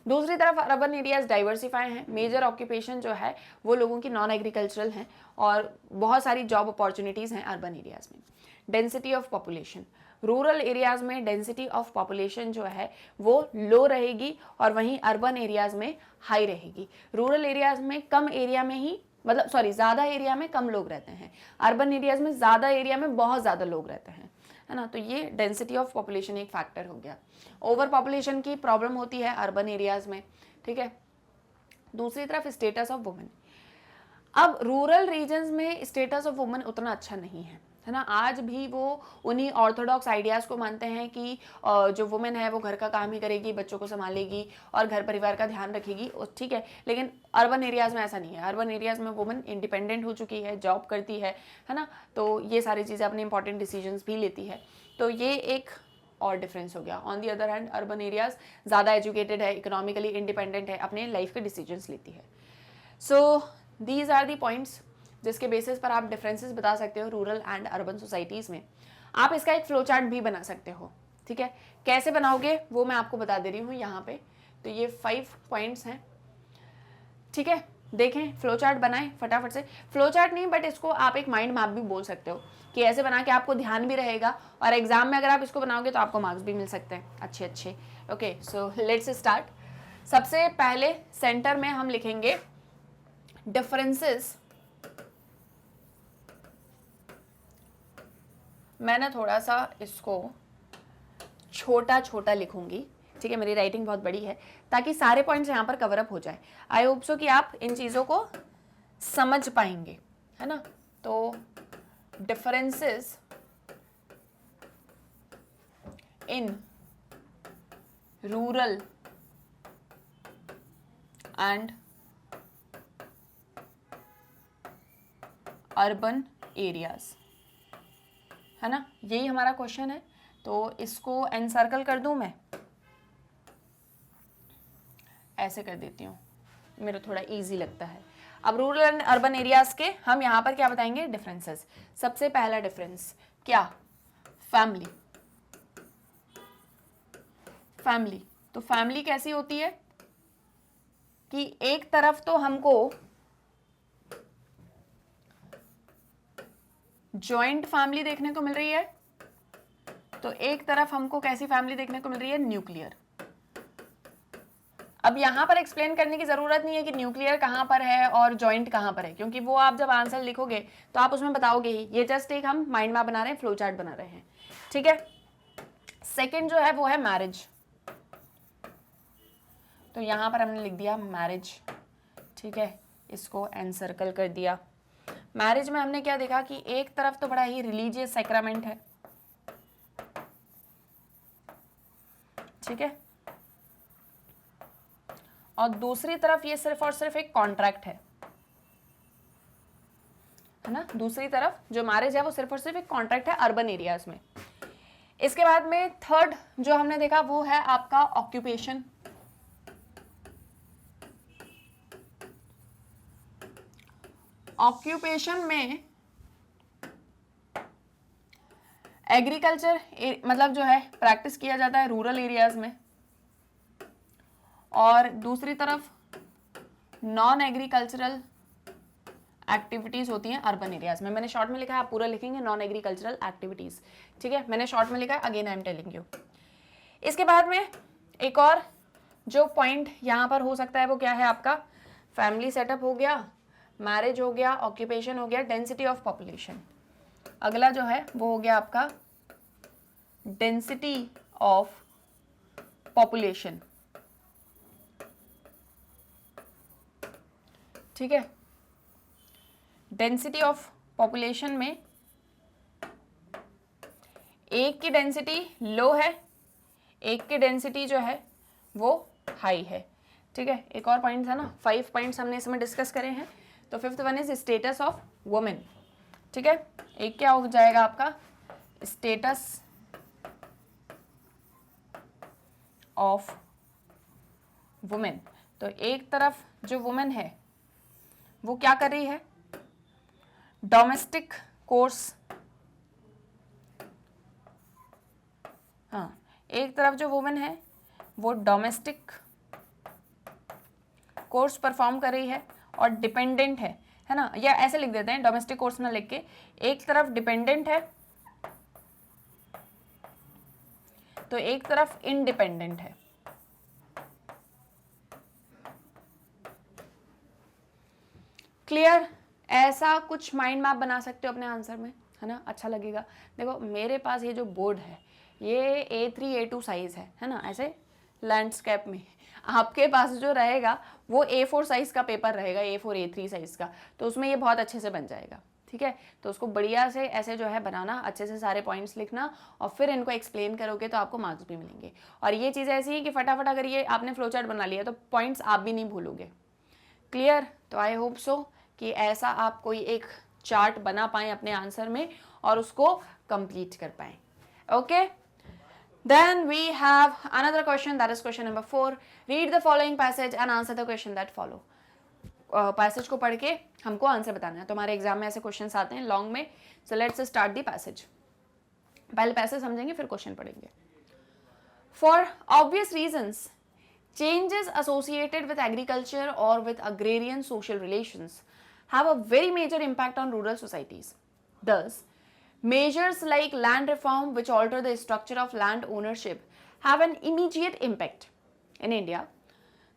दूसरी तरफ अर्बन एरियाज डाइवर्सिफाई हैं, मेजर ऑक्यूपेशन जो है वो लोगों की नॉन एग्रीकल्चरल हैं और बहुत सारी जॉब अपॉर्चुनिटीज़ हैं अर्बन एरियाज में। Density of population, rural areas में डेंसिटी ऑफ पॉपुलेशन जो है वो लो रहेगी और वहीं अर्बन एरियाज में हाई रहेगी। रूरल एरियाज में कम एरिया में ही मतलब ज़्यादा एरिया में कम लोग रहते हैं, अर्बन एरियाज में ज़्यादा एरिया में बहुत ज़्यादा लोग रहते हैं है ना। तो ये डेंसिटी ऑफ पॉपुलेशन एक फैक्टर हो गया। ओवर पॉपुलेशन की प्रॉब्लम होती है अर्बन एरियाज में, ठीक है। दूसरी तरफ स्टेटस ऑफ वुमेन, अब रूरल रीजन्स में स्टेटस ऑफ वुमेन उतना अच्छा नहीं है ना। आज भी वो उन्हीं ऑर्थोडॉक्स आइडियाज़ को मानते हैं कि जो वुमेन है वो घर का काम ही करेगी, बच्चों को संभालेगी और घर परिवार का ध्यान रखेगी, ठीक है। लेकिन अर्बन एरियाज़ में ऐसा नहीं है। अर्बन एरियाज़ में वुमेन इंडिपेंडेंट हो चुकी है, जॉब करती है ना, तो ये सारी चीज़ें अपने इंपॉर्टेंट डिसीजंस भी लेती है। तो ये एक और डिफरेंस हो गया। On the other hand urban areas ज़्यादा एजुकेटेड है, इकोनॉमिकली इंडिपेंडेंट है, अपने लाइफ के डिसीजंस लेती है। So these are the points जिसके बेसिस पर आप डिफरेंसेस बता सकते हो रूरल एंड अर्बन सोसाइटीज़ में। आप इसका एक फ्लो चार्ट भी बना सकते हो, ठीक है। कैसे बनाओगे वो मैं आपको बता दे रही हूँ यहाँ पे। तो ये 5 पॉइंट्स हैं, ठीक है। देखें, फ्लो चार्ट बनाएं फटाफट से। फ्लो चार्ट नहीं बट इसको आप एक माइंड मैप भी बोल सकते हो कि ऐसे बना के आपको ध्यान भी रहेगा और एग्जाम में अगर आप इसको बनाओगे तो आपको मार्क्स भी मिल सकते हैं अच्छे। Okay, so let's start. सबसे पहले सेंटर में हम लिखेंगे डिफरेंसेस। मैं ना थोड़ा सा इसको छोटा लिखूंगी, ठीक है। मेरी राइटिंग बहुत बड़ी है ताकि सारे पॉइंट्स यहाँ पर कवर अप हो जाए। आई होप सो कि आप इन चीज़ों को समझ पाएंगे, है ना। तो differences in rural and urban areas, है ना, यही हमारा क्वेश्चन है। तो इसको एनसर्कल कर दूं मैं, ऐसे कर देती हूँ, मेरा थोड़ा इजी लगता है। अब रूरल एंड अर्बन एरियाज के हम यहाँ पर क्या बताएंगे डिफरेंसेस। सबसे पहला डिफरेंस क्या, फैमिली। फैमिली, तो फैमिली कैसी होती है कि एक तरफ तो हमको जॉइंट फैमिली देखने को मिल रही है, तो एक तरफ हमको कैसी फैमिली देखने को मिल रही है, न्यूक्लियर। अब यहां पर एक्सप्लेन करने की जरूरत नहीं है कि न्यूक्लियर कहां पर है और जॉइंट कहां पर है, क्योंकि वो आप जब आंसर लिखोगे तो आप उसमें बताओगे ही। ये जस्ट एक हम माइंड मैप बना रहे हैं, फ्लो चार्ट बना रहे हैं, ठीक है। सेकंड जो है वो है मैरिज। तो यहाँ पर हमने लिख दिया मैरिज, ठीक है, इसको एनसर्कल कर दिया। मैरिज में हमने क्या देखा कि एक तरफ तो बड़ा ही रिलीजियस सैक्रामेंट है, ठीक है, और दूसरी तरफ ये सिर्फ और सिर्फ एक कॉन्ट्रैक्ट है ना। दूसरी तरफ जो मैरिज है वो सिर्फ और सिर्फ एक कॉन्ट्रैक्ट है अर्बन एरियाज में। इसके बाद में थर्ड जो हमने देखा वो है आपका ऑक्यूपेशन। ऑक्यूपेशन में एग्रीकल्चर मतलब जो है प्रैक्टिस किया जाता है रूरल एरियाज में, और दूसरी तरफ नॉन एग्रीकल्चरल एक्टिविटीज होती हैं अर्बन एरियाज में। मैंने शॉर्ट में लिखा है, आप पूरा लिखेंगे नॉन एग्रीकल्चरल एक्टिविटीज, ठीक है, मैंने शॉर्ट में लिखा है, again I am telling you. इसके बाद में एक और जो पॉइंट यहाँ पर हो सकता है वो क्या है आपका, फैमिली सेटअप हो गया, मैरिज हो गया, ऑक्यूपेशन हो गया, डेंसिटी ऑफ पॉपुलेशन। अगला जो है वो हो गया आपका डेंसिटी ऑफ पॉपुलेशन, ठीक है। डेंसिटी ऑफ पॉपुलेशन में एक की डेंसिटी लो है, एक की डेंसिटी जो है वो हाई है, ठीक है। एक और पॉइंट था ना, 5 पॉइंट्स हमने इसमें डिस्कस करे हैं, तो 5th one is status of women, ठीक है। एक क्या हो जाएगा आपका स्टेटस ऑफ वुमेन। तो एक तरफ जो वुमेन है वो क्या कर रही है, डोमेस्टिक कोर्स, हाँ, एक तरफ जो वुमेन है वो डोमेस्टिक कोर्स परफॉर्म कर रही है और डिपेंडेंट है ना, या ऐसे लिख देते हैं डोमेस्टिक कोर्स में लिख के, एक तरफ डिपेंडेंट है तो एक तरफ इंडिपेंडेंट है। क्लियर? ऐसा कुछ माइंड मैप बना सकते हो अपने आंसर में, है ना, अच्छा लगेगा। देखो मेरे पास ये जो बोर्ड है ये A3 A2 साइज है ना, ऐसे लैंडस्केप में। आपके पास जो रहेगा वो A4 साइज का पेपर रहेगा, A4 A3 साइज का, तो उसमें ये बहुत अच्छे से बन जाएगा, ठीक है। तो उसको बढ़िया से ऐसे जो है बनाना, अच्छे से सारे पॉइंट्स लिखना और फिर इनको एक्सप्लेन करोगे तो आपको मार्क्स भी मिलेंगे। और ये चीज़ ऐसी है कि फटाफट अगर ये आपने फ्लो चार्ट बना लिया तो पॉइंट्स आप भी नहीं भूलोगे। क्लियर? तो आई होप सो कि ऐसा आप कोई एक चार्ट बना पाएं अपने आंसर में और उसको कंप्लीट कर पाएं। Okay, then we have another question, that is question number 4. Read the following passage and answer the question that follow. Passage को पढ़ के हमको आंसर बताना है। तो हमारे एग्जाम में ऐसे क्वेश्चंस आते हैं लॉन्ग में। सो लेट्स स्टार्ट दी पैसेज। पहले पैसेज समझेंगे फिर क्वेश्चन पढ़ेंगे। For obvious reasons changes associated with agriculture or with agrarian social relations have a very major impact on rural societies. Thus, measures like land reform, which alter the structure of land ownership, have an immediate impact. In India,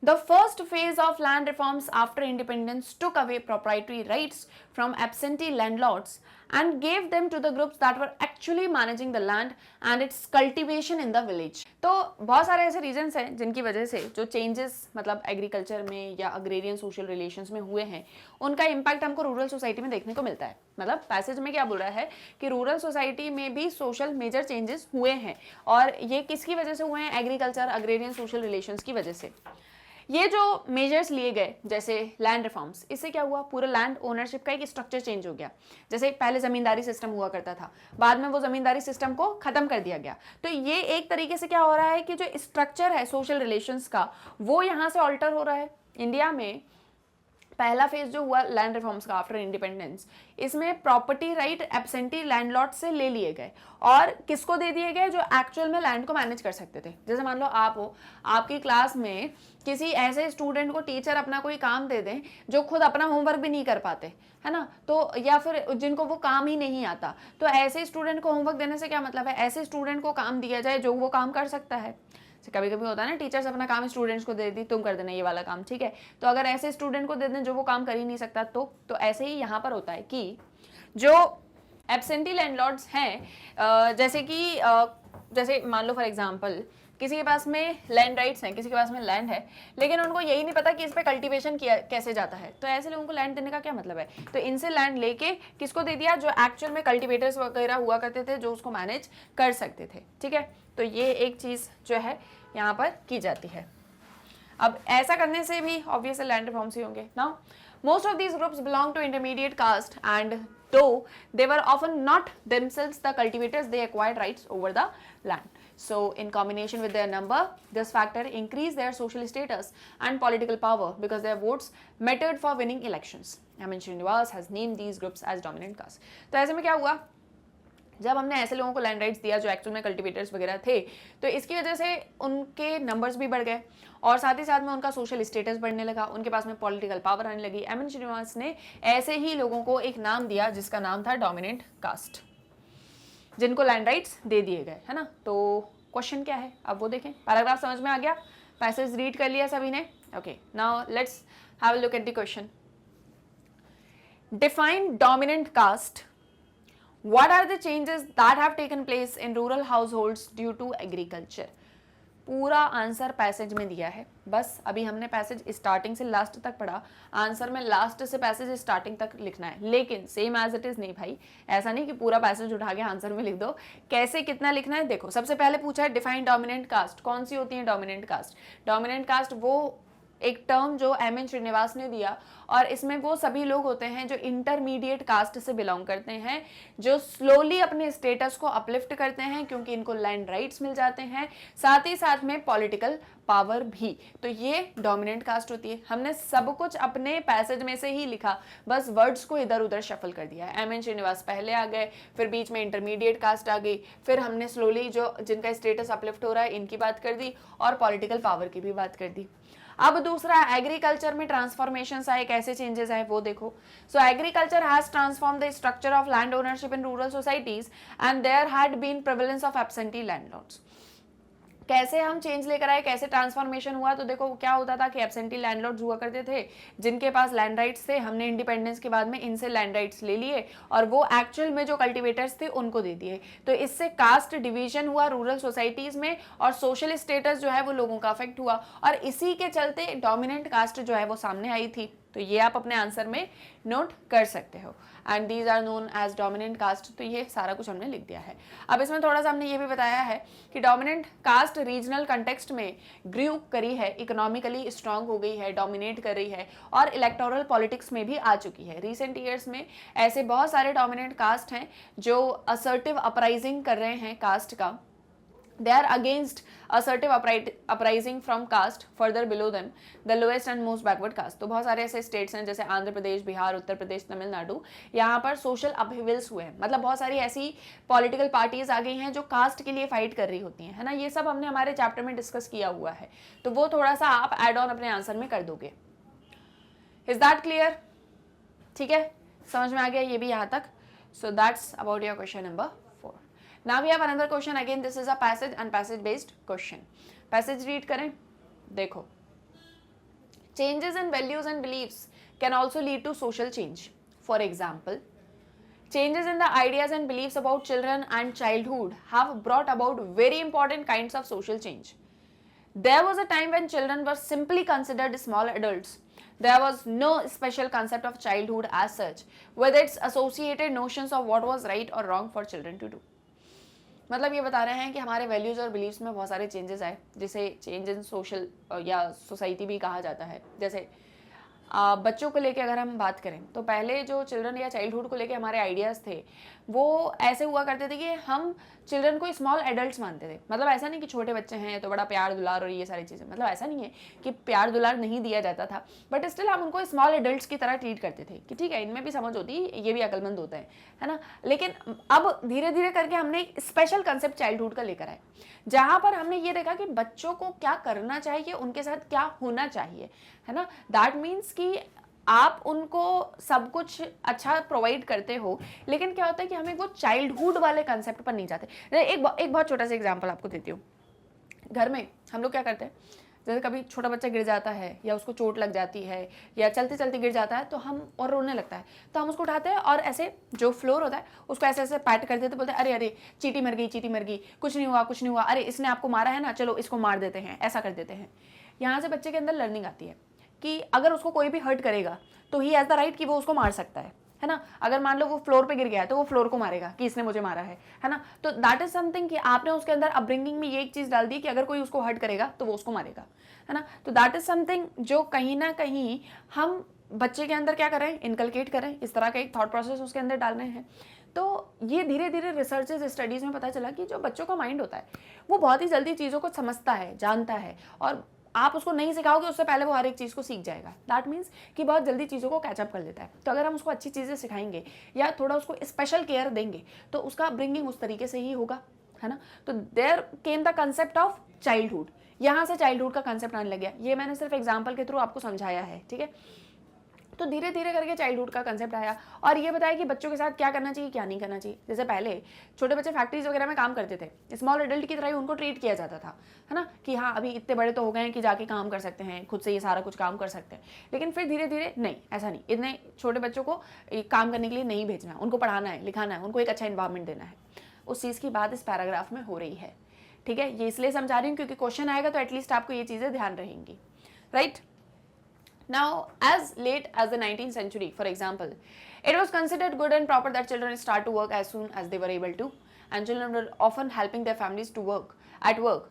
the first phase of land reforms after independence took away proprietary rights from absentee landlords and gave them to the groups that were actually managing the land and its cultivation in the village. तो बहुत सारे ऐसे reasons हैं जिनकी वजह से जो changes मतलब एग्रीकल्चर में या अग्रेरियन सोशल रिलेशंस में हुए हैं उनका इम्पैक्ट हमको रूरल सोसाइटी में देखने को मिलता है। मतलब पैसेज में क्या बोल रहा है कि रूरल सोसाइटी में भी सोशल मेजर चेंजेस हुए हैं और ये किसकी वजह से हुए हैं, एग्रीकल्चर अग्रेरियन सोशल रिलेशंस की वजह से। ये जो मेजर्स लिए गए जैसे लैंड रिफॉर्म्स, इससे क्या हुआ, पूरा लैंड ओनरशिप का एक स्ट्रक्चर चेंज हो गया। जैसे पहले जमींदारी सिस्टम हुआ करता था, बाद में वो जमींदारी सिस्टम को खत्म कर दिया गया। तो ये एक तरीके से क्या हो रहा है कि जो स्ट्रक्चर है सोशल रिलेशंस का वो यहाँ से ऑल्टर हो रहा है। इंडिया में पहला फेज जो हुआ लैंड रिफॉर्म्स का आफ्टर इंडिपेंडेंस, इसमें प्रॉपर्टी राइट एब्सेंटी लैंडलॉर्ड से ले लिए गए और किसको दे दिए गए, जो एक्चुअल में लैंड को मैनेज कर सकते थे। जैसे मान लो आप हो, आपकी क्लास में किसी ऐसे स्टूडेंट को टीचर अपना कोई काम दे दें जो खुद अपना होमवर्क भी नहीं कर पाते, है ना, तो या फिर जिनको वो काम ही नहीं आता, तो ऐसे स्टूडेंट को होमवर्क देने से क्या मतलब है, ऐसे स्टूडेंट को काम दिया जाए जो वो काम कर सकता है। कभी कभी होता है ना, टीचर्स अपना काम स्टूडेंट्स को दे दी, तुम कर देना ये वाला काम, ठीक है। तो अगर ऐसे स्टूडेंट को दे दें जो वो काम कर ही नहीं सकता, तो ऐसे ही यहाँ पर होता है कि जो एब्सेंटी लैंडलॉर्ड्स हैं, जैसे कि जैसे मान लो फॉर एग्जांपल किसी के पास में लैंड राइट्स हैं, किसी के पास में लैंड है, लेकिन उनको यही नहीं पता कि इस पे कल्टीवेशन किया कैसे जाता है, तो ऐसे लोगों को लैंड देने का क्या मतलब है? तो इनसे लैंड लेके किसको दे दिया? जो एक्चुअल में कल्टीवेटर्स वगैरह हुआ करते थे, जो उसको मैनेज कर सकते थे। ठीक है, तो ये एक चीज़ जो है यहाँ पर की जाती है। अब ऐसा करने से भी ऑब्वियसली लैंड रिफॉर्म्स ही होंगे। Now most of these groups belong to intermediate caste, and though they were often not themselves the cultivators, they acquired rights over the land. So in combination with their number, this factor increased their social status and political power because their votes mattered for winning elections. Amin Srinivas has named these groups as dominant caste. तो ऐसे में क्या हुआ, जब हमने ऐसे लोगों को लैंड राइट्स दिया जो एक्चुअल में कल्टीवेटर्स वगैरह थे, तो इसकी वजह से उनके नंबर्स भी बढ़ गए और साथ ही साथ में उनका सोशल स्टेटस बढ़ने लगा, उनके पास में पॉलिटिकल पावर आने लगी। एम एन श्रीनिवास ने ऐसे ही लोगों को एक नाम दिया जिसका नाम था डोमिनेंट कास्ट, जिनको लैंड राइट्स दे दिए गए, है ना। तो क्वेश्चन क्या है अब वो देखें। पैराग्राफ समझ में आ गया, पैसेज रीड कर लिया सभी ने। Okay, now let's have a look at the question. Define dominant caste. What are the changes that have taken place in rural households due to agriculture? पूरा आंसर पैसेज में दिया है, बस अभी हमने पैसेज स्टार्टिंग से लास्ट तक पढ़ा, आंसर में लास्ट से पैसेज स्टार्टिंग तक लिखना है, लेकिन सेम एज इट इज नहीं भाई, ऐसा नहीं कि पूरा पैसेज उठा के आंसर में लिख दो। कैसे कितना लिखना है देखो। सबसे पहले पूछा है डिफाइन डोमिनेंट कास्ट। कौन सी होती है डोमिनेंट कास्ट? डोमिनेंट कास्ट वो एक टर्म जो एम एन श्रीनिवास ने दिया, और इसमें वो सभी लोग होते हैं जो इंटरमीडिएट कास्ट से बिलोंग करते हैं, जो स्लोली अपने स्टेटस को अपलिफ्ट करते हैं क्योंकि इनको लैंड राइट्स मिल जाते हैं, साथ ही साथ में पॉलिटिकल पावर भी। तो ये डोमिनेंट कास्ट होती है। हमने सब कुछ अपने पैसेज में से ही लिखा, बस वर्ड्स को इधर उधर शफल कर दिया है। एम एन श्रीनिवास पहले आ गए, फिर बीच में इंटरमीडिएट कास्ट आ गई, फिर हमने स्लोली जो जिनका स्टेटस अपलिफ्ट हो रहा है इनकी बात कर दी और पॉलिटिकल पावर की भी बात कर दी। अब दूसरा, एग्रीकल्चर में ट्रांसफॉर्मेशंस आए, कैसे चेंजेस आए वो देखो। So agriculture has transform the structure of land ownership in rural societies and there had been prevalence of absentee landlords. कैसे हम चेंज लेकर आए, कैसे ट्रांसफॉर्मेशन हुआ? तो देखो क्या होता था कि एब्सेंटी लैंडलॉर्ड्स हुआ करते थे जिनके पास लैंड राइट्स थे, हमने इंडिपेंडेंस के बाद में इनसे लैंड राइट्स ले लिए और वो एक्चुअल में जो कल्टीवेटर्स थे उनको दे दिए। तो इससे कास्ट डिवीजन हुआ रूरल सोसाइटीज में और सोशल स्टेटस जो है वो लोगों का अफेक्ट हुआ, और इसी के चलते डोमिनेंट कास्ट जो है वो सामने आई थी। तो ये आप अपने आंसर में नोट कर सकते हो, and these are known as dominant caste. तो ये सारा कुछ हमने लिख दिया है। अब इसमें थोड़ा सा हमने ये भी बताया है कि डोमिनेंट कास्ट रीजनल कंटेक्स्ट में ग्रू करी है, इकोनॉमिकली स्ट्रांग हो गई है, डोमिनेट कर रही है और इलेक्टोरल पॉलिटिक्स में भी आ चुकी है। रिसेंट ईयर्स में ऐसे बहुत सारे डोमिनेंट कास्ट हैं जो असर्टिव अपराइजिंग कर रहे हैं कास्ट का। They are against assertive uprising from caste further below them, the lowest and most backward caste. तो बहुत सारे ऐसे स्टेट्स हैं जैसे आंध्र प्रदेश, बिहार, उत्तर प्रदेश, तमिलनाडु, यहाँ पर सोशल अपहिवल्स हुए हैं। मतलब बहुत सारी ऐसी पॉलिटिकल पार्टीज आ गई हैं जो कास्ट के लिए फाइट कर रही होती हैं, है ना। ये सब हमने हमारे चैप्टर में डिस्कस किया हुआ है, तो वो थोड़ा सा आप एड ऑन अपने आंसर में कर दोगे। Is that clear? ठीक है, समझ में आ गया ये भी यहाँ तक। So that's about your question number 4. Now we have another question. Again this is a passage and passage based question. Passage read करें, देखो। Changes in values and beliefs can also lead to social change. For example, changes in the ideas and beliefs about children and childhood have brought about very important kinds of social change. There was a time when children were simply considered small adults. There was no special concept of childhood as such, with its associated notions of what was right or wrong for children to do. मतलब ये बता रहे हैं कि हमारे values और beliefs में बहुत सारे चेंजेस आए, जिसे चेंज इन सोशल या सोसाइटी भी कहा जाता है। जैसे बच्चों को लेके अगर हम बात करें तो पहले जो चिल्ड्रन या चाइल्डहुड को लेके हमारे आइडियाज़ थे वो ऐसे हुआ करते थे कि हम चिल्ड्रन को स्मॉल एडल्ट्स मानते थे। मतलब ऐसा नहीं कि छोटे बच्चे हैं तो बड़ा प्यार दुलार और ये सारी चीज़ें, मतलब ऐसा नहीं है कि प्यार दुलार नहीं दिया जाता था, बट स्टिल हम उनको स्मॉल एडल्ट्स की तरह ट्रीट करते थे कि ठीक है इनमें भी समझ होती है, ये भी अक्लमंद होते हैं, है ना। लेकिन अब धीरे धीरे करके हमने एक स्पेशल कंसेप्ट चाइल्डहुड का लेकर आए, जहाँ पर हमने ये देखा कि बच्चों को क्या करना चाहिए, उनके साथ क्या होना चाहिए, है ना। दैट मीन्स कि आप उनको सब कुछ अच्छा प्रोवाइड करते हो, लेकिन क्या होता है कि हमें वो चाइल्डहुड वाले कंसेप्ट पर नहीं जाते। एक बहुत छोटा सा एग्जांपल आपको देती हूँ। घर में हम लोग क्या करते हैं, जैसे कभी छोटा बच्चा गिर जाता है या उसको चोट लग जाती है या चलते चलते गिर जाता है तो हम और रोने लगता है तो हम उसको उठाते हैं और ऐसे जो फ्लोर होता है उसको ऐसे ऐसे पैट कर देते, बोलते हैं अरे अरे चींटी मर गई, कुछ नहीं हुआ कुछ नहीं हुआ, अरे इसने आपको मारा है ना, चलो इसको मार देते हैं, ऐसा कर देते हैं। यहाँ से बच्चे के अंदर लर्निंग आती है कि अगर उसको कोई भी हर्ट करेगा तो ही हैज़ द राइट कि वो उसको मार सकता है ना। अगर मान लो वो फ्लोर पे गिर गया है तो वो फ्लोर को मारेगा कि इसने मुझे मारा है ना। तो दैट इज समथिंग कि आपने उसके अंदर अपब्रिंगिंग में ये एक चीज़ डाल दी कि अगर कोई उसको हर्ट करेगा तो वो उसको मारेगा, है ना। तो दैट इज समथिंग जो कहीं ना कहीं हम बच्चे के अंदर क्या कर रहे हैं, इनकलकेट कर रहे हैं, इस तरह का एक थॉट प्रोसेस उसके अंदर डाल रहे हैं। तो ये धीरे धीरे रिसर्चेस स्टडीज़ में पता चला कि जो बच्चों का माइंड होता है वो बहुत ही जल्दी चीज़ों को समझता है, जानता है, और आप उसको नहीं सिखाओगे उससे पहले वो हर एक चीज़ को सीख जाएगा। दैट मीन्स कि बहुत जल्दी चीज़ों को कैचअप कर लेता है। तो अगर हम उसको अच्छी चीज़ें सिखाएंगे या थोड़ा उसको स्पेशल केयर देंगे तो उसका ब्रिंगिंग उस तरीके से ही होगा, है ना। तो there came the concept of childhood, यहाँ से चाइल्डहुड का कंसेप्ट आने लग गया। ये मैंने सिर्फ एग्जाम्पल के थ्रू आपको समझाया है, ठीक है। तो धीरे धीरे करके चाइल्डहुड का कंसेप्ट आया और ये बताया कि बच्चों के साथ क्या करना चाहिए क्या नहीं करना चाहिए। जैसे पहले छोटे बच्चे फैक्ट्रीज वगैरह में काम करते थे, स्मॉल एडल्ट की तरह ही उनको ट्रीट किया जाता था, है ना, कि हाँ अभी इतने बड़े तो हो गए हैं कि जाके काम कर सकते हैं, खुद से ये सारा कुछ काम कर सकते हैं। लेकिन फिर धीरे धीरे नहीं, ऐसा नहीं, इतने छोटे बच्चों को काम करने के लिए नहीं भेजना है, उनको पढ़ाना है, लिखाना है, उनको एक अच्छा इन्वायरमेंट देना है। उस चीज़ की बात इस पैराग्राफ में हो रही है, ठीक है। ये इसलिए समझा रही हूँ क्योंकि क्वेश्चन आएगा तो एटलीस्ट आपको ये चीज़ें ध्यान रहेंगी, right. Now, as late as the 19th century, for example, it was considered good and proper that children start to work as soon as they were able to, and children were often helping their families to work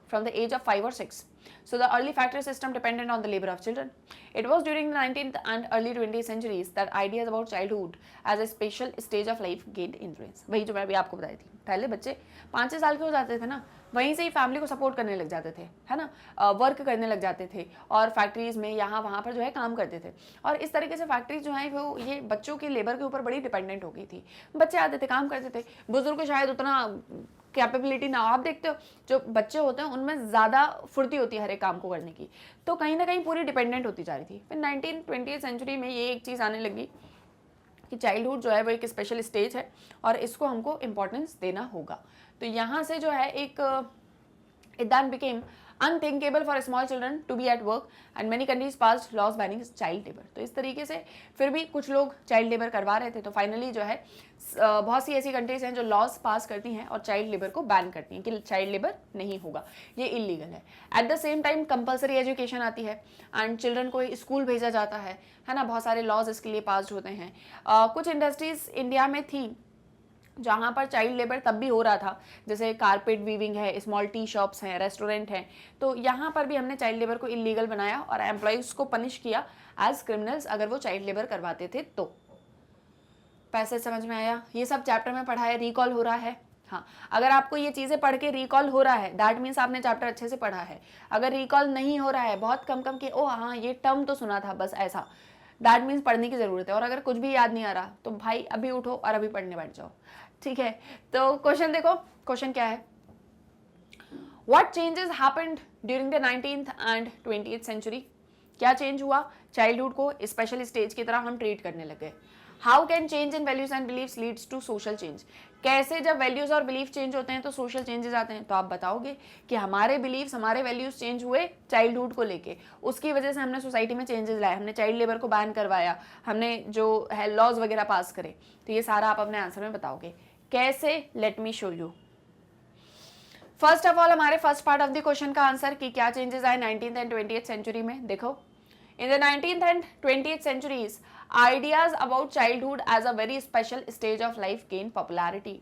from the age of 5 or 6. So the early factory system depended on the labor of children. It was during the 19th and early 20th centuries that ideas about childhood as a special stage of life gained influence. वही जो मैं अभी आपको बताई थी, पहले बच्चे 5-6 साल के हो जाते थे ना, वहीं से ही फैमिली को सपोर्ट करने लग जाते थे, है ना, वर्क करने लग जाते थे और फैक्ट्रीज में यहाँ वहाँ पर जो है काम करते थे। और इस तरीके से फैक्ट्रीज जो है वो ये बच्चों की लेबर के ऊपर बड़ी डिपेंडेंट हो गई थी। बच्चे आते थे, काम करते थे, बुजुर्ग को शायद उतना कैपेबिलिटी ना हो। आप देखते हो जो बच्चे होते हैं उनमें ज़्यादा फुर्ती होती है हर एक काम को करने की, तो कहीं ना कहीं पूरी डिपेंडेंट होती जा रही थी। फिर 1920th सेंचुरी में ये एक चीज़ आने लगी कि चाइल्डहुड जो है वो एक स्पेशल स्टेज है और इसको हमको इम्पोर्टेंस देना होगा। तो यहाँ से जो है एक it then became unthinkable for small children to be at work and many countries passed laws banning child labor। तो इस तरीके से फिर भी कुछ लोग चाइल्ड लेबर करवा रहे थे, तो फाइनली जो है बहुत सी ऐसी कंट्रीज हैं जो लॉज पास करती हैं और चाइल्ड लेबर को बैन करती हैं कि चाइल्ड लेबर नहीं होगा, ये इलीगल है। At the same time compulsory education आती है एंड चिल्ड्रन को स्कूल भेजा जाता है ना, बहुत सारे लॉज इसके लिए पास होते हैं। कुछ इंडस्ट्रीज इंडिया में थी जहाँ पर चाइल्ड लेबर तब भी हो रहा था, जैसे कारपेट वीविंग है, स्मॉल टी शॉप्स हैं, रेस्टोरेंट हैं, तो यहाँ पर भी हमने चाइल्ड लेबर को इलीगल बनाया और एम्प्लॉइज को पनिश किया एज क्रिमिनल्स अगर वो चाइल्ड लेबर करवाते थे तो। पैसे समझ में आया? ये सब चैप्टर में पढ़ा है, रिकॉल हो रहा है। हाँ, अगर आपको ये चीज़ें पढ़ के रिकॉल हो रहा है दैट मीन्स आपने चैप्टर अच्छे से पढ़ा है। अगर रिकॉल नहीं हो रहा है, बहुत कम कम कि ओ हाँ ये टर्म तो सुना था बस ऐसा, दैट मीन्स पढ़ने की ज़रूरत है। और अगर कुछ भी याद नहीं आ रहा तो भाई अभी उठो और अभी पढ़ने बैठ जाओ, ठीक है। तो क्वेश्चन देखो, क्वेश्चन क्या है, what changes happened during the 19th and 20th century. क्या चेंज हुआ, चाइल्डहुड को स्पेशल स्टेज की तरह हम ट्रीट करने लगे। How can change in values and beliefs leads to social change. कैसे जब वैल्यूज और बिलीफ चेंज होते हैं तो सोशल चेंजेस आते हैं। तो आप बताओगे कि हमारे बिलीव्स हमारे वैल्यूज चेंज हुए चाइल्डहुड को लेके, उसकी वजह से हमने सोसाइटी में चेंजेस लाए, हमने चाइल्ड लेबर को बैन करवाया, हमने जो है लॉज वगैरह पास करे। तो ये सारा आप अपने आंसर में बताओगे कैसे, let me show you. First of all हमारे first part of the question का आंसर कि क्या चेंजेस आए 19th एंड 20th सेंचुरी में। देखो, in the 19th and 20th centuries, ideas about childhood as a very special stage of life gained popularity.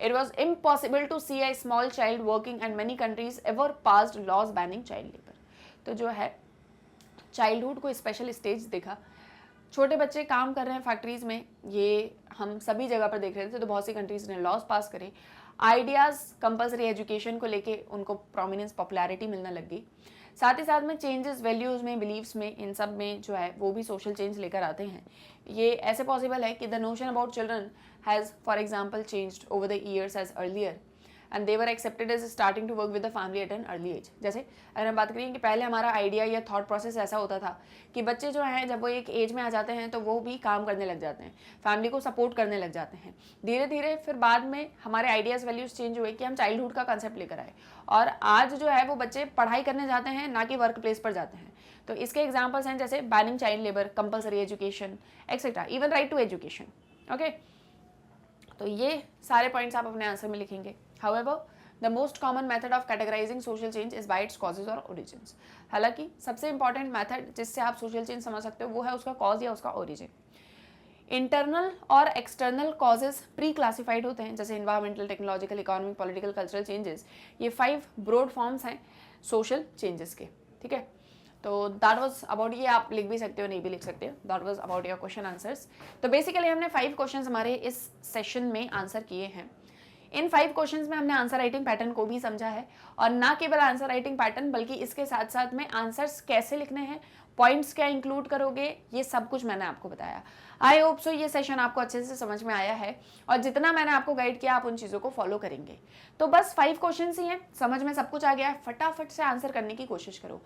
It was impossible to see a small child working and many countries ever passed laws banning child labor. तो जो है childhood को special stage देखा, छोटे बच्चे काम कर रहे हैं फैक्ट्रीज में, ये हम सभी जगह पर देख रहे थे, तो बहुत सी कंट्रीज ने लॉज पास करे। आइडियाज़ कंपलसरी एजुकेशन को लेके उनको प्रोमिनेंस पॉपुलैरिटी मिलने लग गई। साथ ही साथ में चेंजेस वैल्यूज़ में, बिलीव्स में, इन सब में जो है वो भी सोशल चेंज लेकर आते हैं। ये ऐसे पॉसिबल है कि the notion about children has for example changed over the years as earlier and they were accepted as starting to work with the family at an early age. जैसे अगर हम बात करें कि पहले हमारा आइडिया या थॉट प्रोसेस ऐसा होता था कि बच्चे जो हैं जब वो एक एज में आ जाते हैं तो वो भी काम करने लग जाते हैं, फैमिली को सपोर्ट करने लग जाते हैं। धीरे धीरे फिर बाद में हमारे आइडियाज़ वैल्यूज़ चेंज हुए कि हम चाइल्डहुड का कंसेप्ट लेकर आए, और आज जो है वो बच्चे पढ़ाई करने जाते हैं, ना कि वर्क प्लेस पर जाते हैं। तो इसके एग्जाम्पल्स हैं जैसे banning child labour, compulsory education etcetera, even right to education. Okay, तो ये सारे पॉइंट्स आप अपने आंसर में लिखेंगे। However the most common method of categorising social change is by its causes और ओरिजिन्स। हालांकि सबसे इंपॉर्टेंट मेथड जिससे आप सोशल चेंज समझ सकते हो वो है उसका कॉज या उसका ओरिजिन। इंटरनल और एक्सटर्नल कॉजेज प्री क्लासिफाइड होते हैं, जैसे environmental, technological, economic, political, cultural changes. ये 5 ब्रॉड फॉर्म्स हैं सोशल चेंजेस के। ठीक है, तो दैट वाज अबाउट, ये आप लिख भी सकते हो, नहीं भी लिख सकते हो, that was about your question answers. तो बेसिकली हमने 5 क्वेश्चंस हमारे इस सेशन में आंसर किए हैं। इन 5 क्वेश्चंस में हमने आंसर राइटिंग पैटर्न को भी समझा है, और ना केवल आंसर राइटिंग पैटर्न बल्कि इसके साथ साथ में आंसर्स कैसे लिखने हैं, पॉइंट्स क्या इंक्लूड करोगे, ये सब कुछ मैंने आपको बताया। आई होप सो ये सेशन आपको अच्छे से समझ में आया है, और जितना मैंने आपको गाइड किया आप उन चीज़ों को फॉलो करेंगे। तो बस 5 क्वेश्चंस ही हैं, समझ में सब कुछ आ गया है, फटाफट से आंसर करने की कोशिश करो।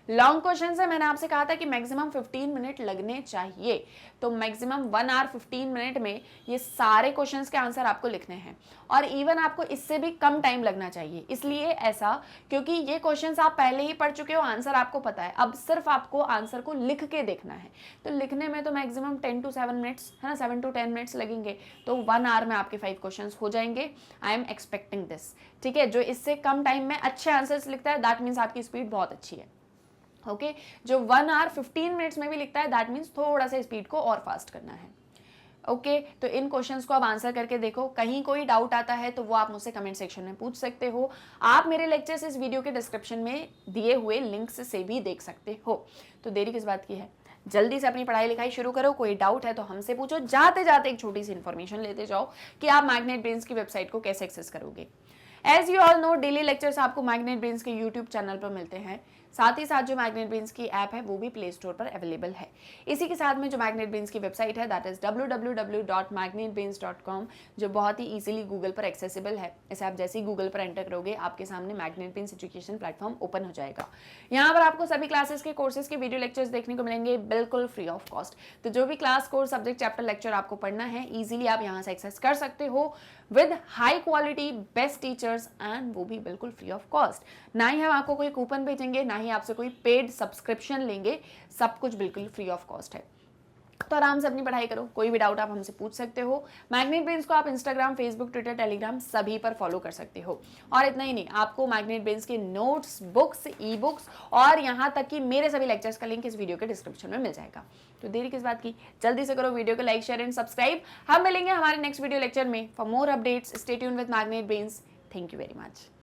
लॉन्ग क्वेश्चन है, मैंने आपसे कहा था कि मैक्सिमम 15 मिनट लगने चाहिए, तो मैक्सिमम 1 आवर 15 मिनट में ये सारे क्वेश्चंस के आंसर आपको लिखने हैं, और इवन आपको इससे भी कम टाइम लगना चाहिए। इसलिए ऐसा क्योंकि ये क्वेश्चंस आप पहले ही पढ़ चुके हो, आंसर आपको पता है, अब सिर्फ आपको आंसर को लिख के देखना है। तो लिखने में तो मैक्सिमम 10 to 7 मिनट्स है ना, 7 to 10 मिनट्स लगेंगे, तो 1 आवर में आपके 5 क्वेश्चंस हो जाएंगे। I am expecting this. ठीक है, जो इससे कम टाइम में अच्छे आंसर्स लिखता है दैट मीन्स आपकी स्पीड बहुत अच्छी है। ओके, जो 1 आवर 15 मिनट्स में भी लिखता है दैट मीन्स थोड़ा सा स्पीड को और फास्ट करना है। ओके, तो इन क्वेश्चंस को आप आंसर करके देखो। कहीं कोई डाउट आता है तो वो आप मुझसे कमेंट सेक्शन में पूछ सकते हो। आप मेरे लेक्चर्स इस वीडियो के डिस्क्रिप्शन में दिए हुए लिंक्स से भी देख सकते हो। तो देरी किस बात की है, जल्दी से अपनी पढ़ाई लिखाई शुरू करो। कोई डाउट है तो हमसे पूछो। जाते जाते एक छोटी सी इन्फॉर्मेशन लेते जाओ कि आप मैग्नेट ब्रेन्स की वेबसाइट को कैसे एक्सेस करोगे। As you all know, daily lectures आपको मैग्नेट ब्रेन्स के यूट्यूब चैनल पर मिलते हैं। साथ ही साथ जो मैग्नेट ब्रेन्स की ऐप है वो भी प्ले स्टोर पर अवेलेबल है। इसी के साथ में जो मैग्नेट ब्रेन्स की वेबसाइट है दैट इज www.magnetbrains.com, जो बहुत ही इजीली गूगल पर एक्सेसिबल है। इसे आप जैसे ही गूगल पर एंटर करोगे आपके सामने magnet brains education platform open हो जाएगा। यहाँ पर आपको सभी क्लासेस के कोर्सेज के वीडियो लेक्चर्स देखने को मिलेंगे बिल्कुल फ्री ऑफ कॉस्ट। तो जो भी class, course, subject, chapter, lecture आपको पढ़ना है इजीली आप यहाँ से एक्सेस कर सकते हो with high quality, best teachers, and वो भी बिल्कुल फ्री ऑफ कॉस्ट। ना ही हम आपको कोई कूपन भेजेंगे, ना ही आपसे कोई पेड सब्सक्रिप्शन लेंगे, सब कुछ बिल्कुल फ्री ऑफ कॉस्ट है। तो आराम से अपनी पढ़ाई करो। कोई भी डाउट आप हमसे पूछ सकते हो। मैग्नेट ब्रेन्स को आप इंस्टाग्राम, फेसबुक, ट्विटर, टेलीग्राम सभी पर फॉलो कर सकते हो। और इतना ही नहीं, आपको मैग्नेट ब्रेन्स के नोट्स, बुक्स, ई बुक्स और यहाँ तक कि मेरे सभी लेक्चर्स का लिंक इस वीडियो के डिस्क्रिप्शन में मिल जाएगा। तो देरी किस बात की, जल्दी से करो वीडियो को लाइक, शेयर एंड सब्सक्राइब। हम मिलेंगे हमारे नेक्स्ट वीडियो लेक्चर में। For more updates stay tuned with magnet brains. Thank you very much.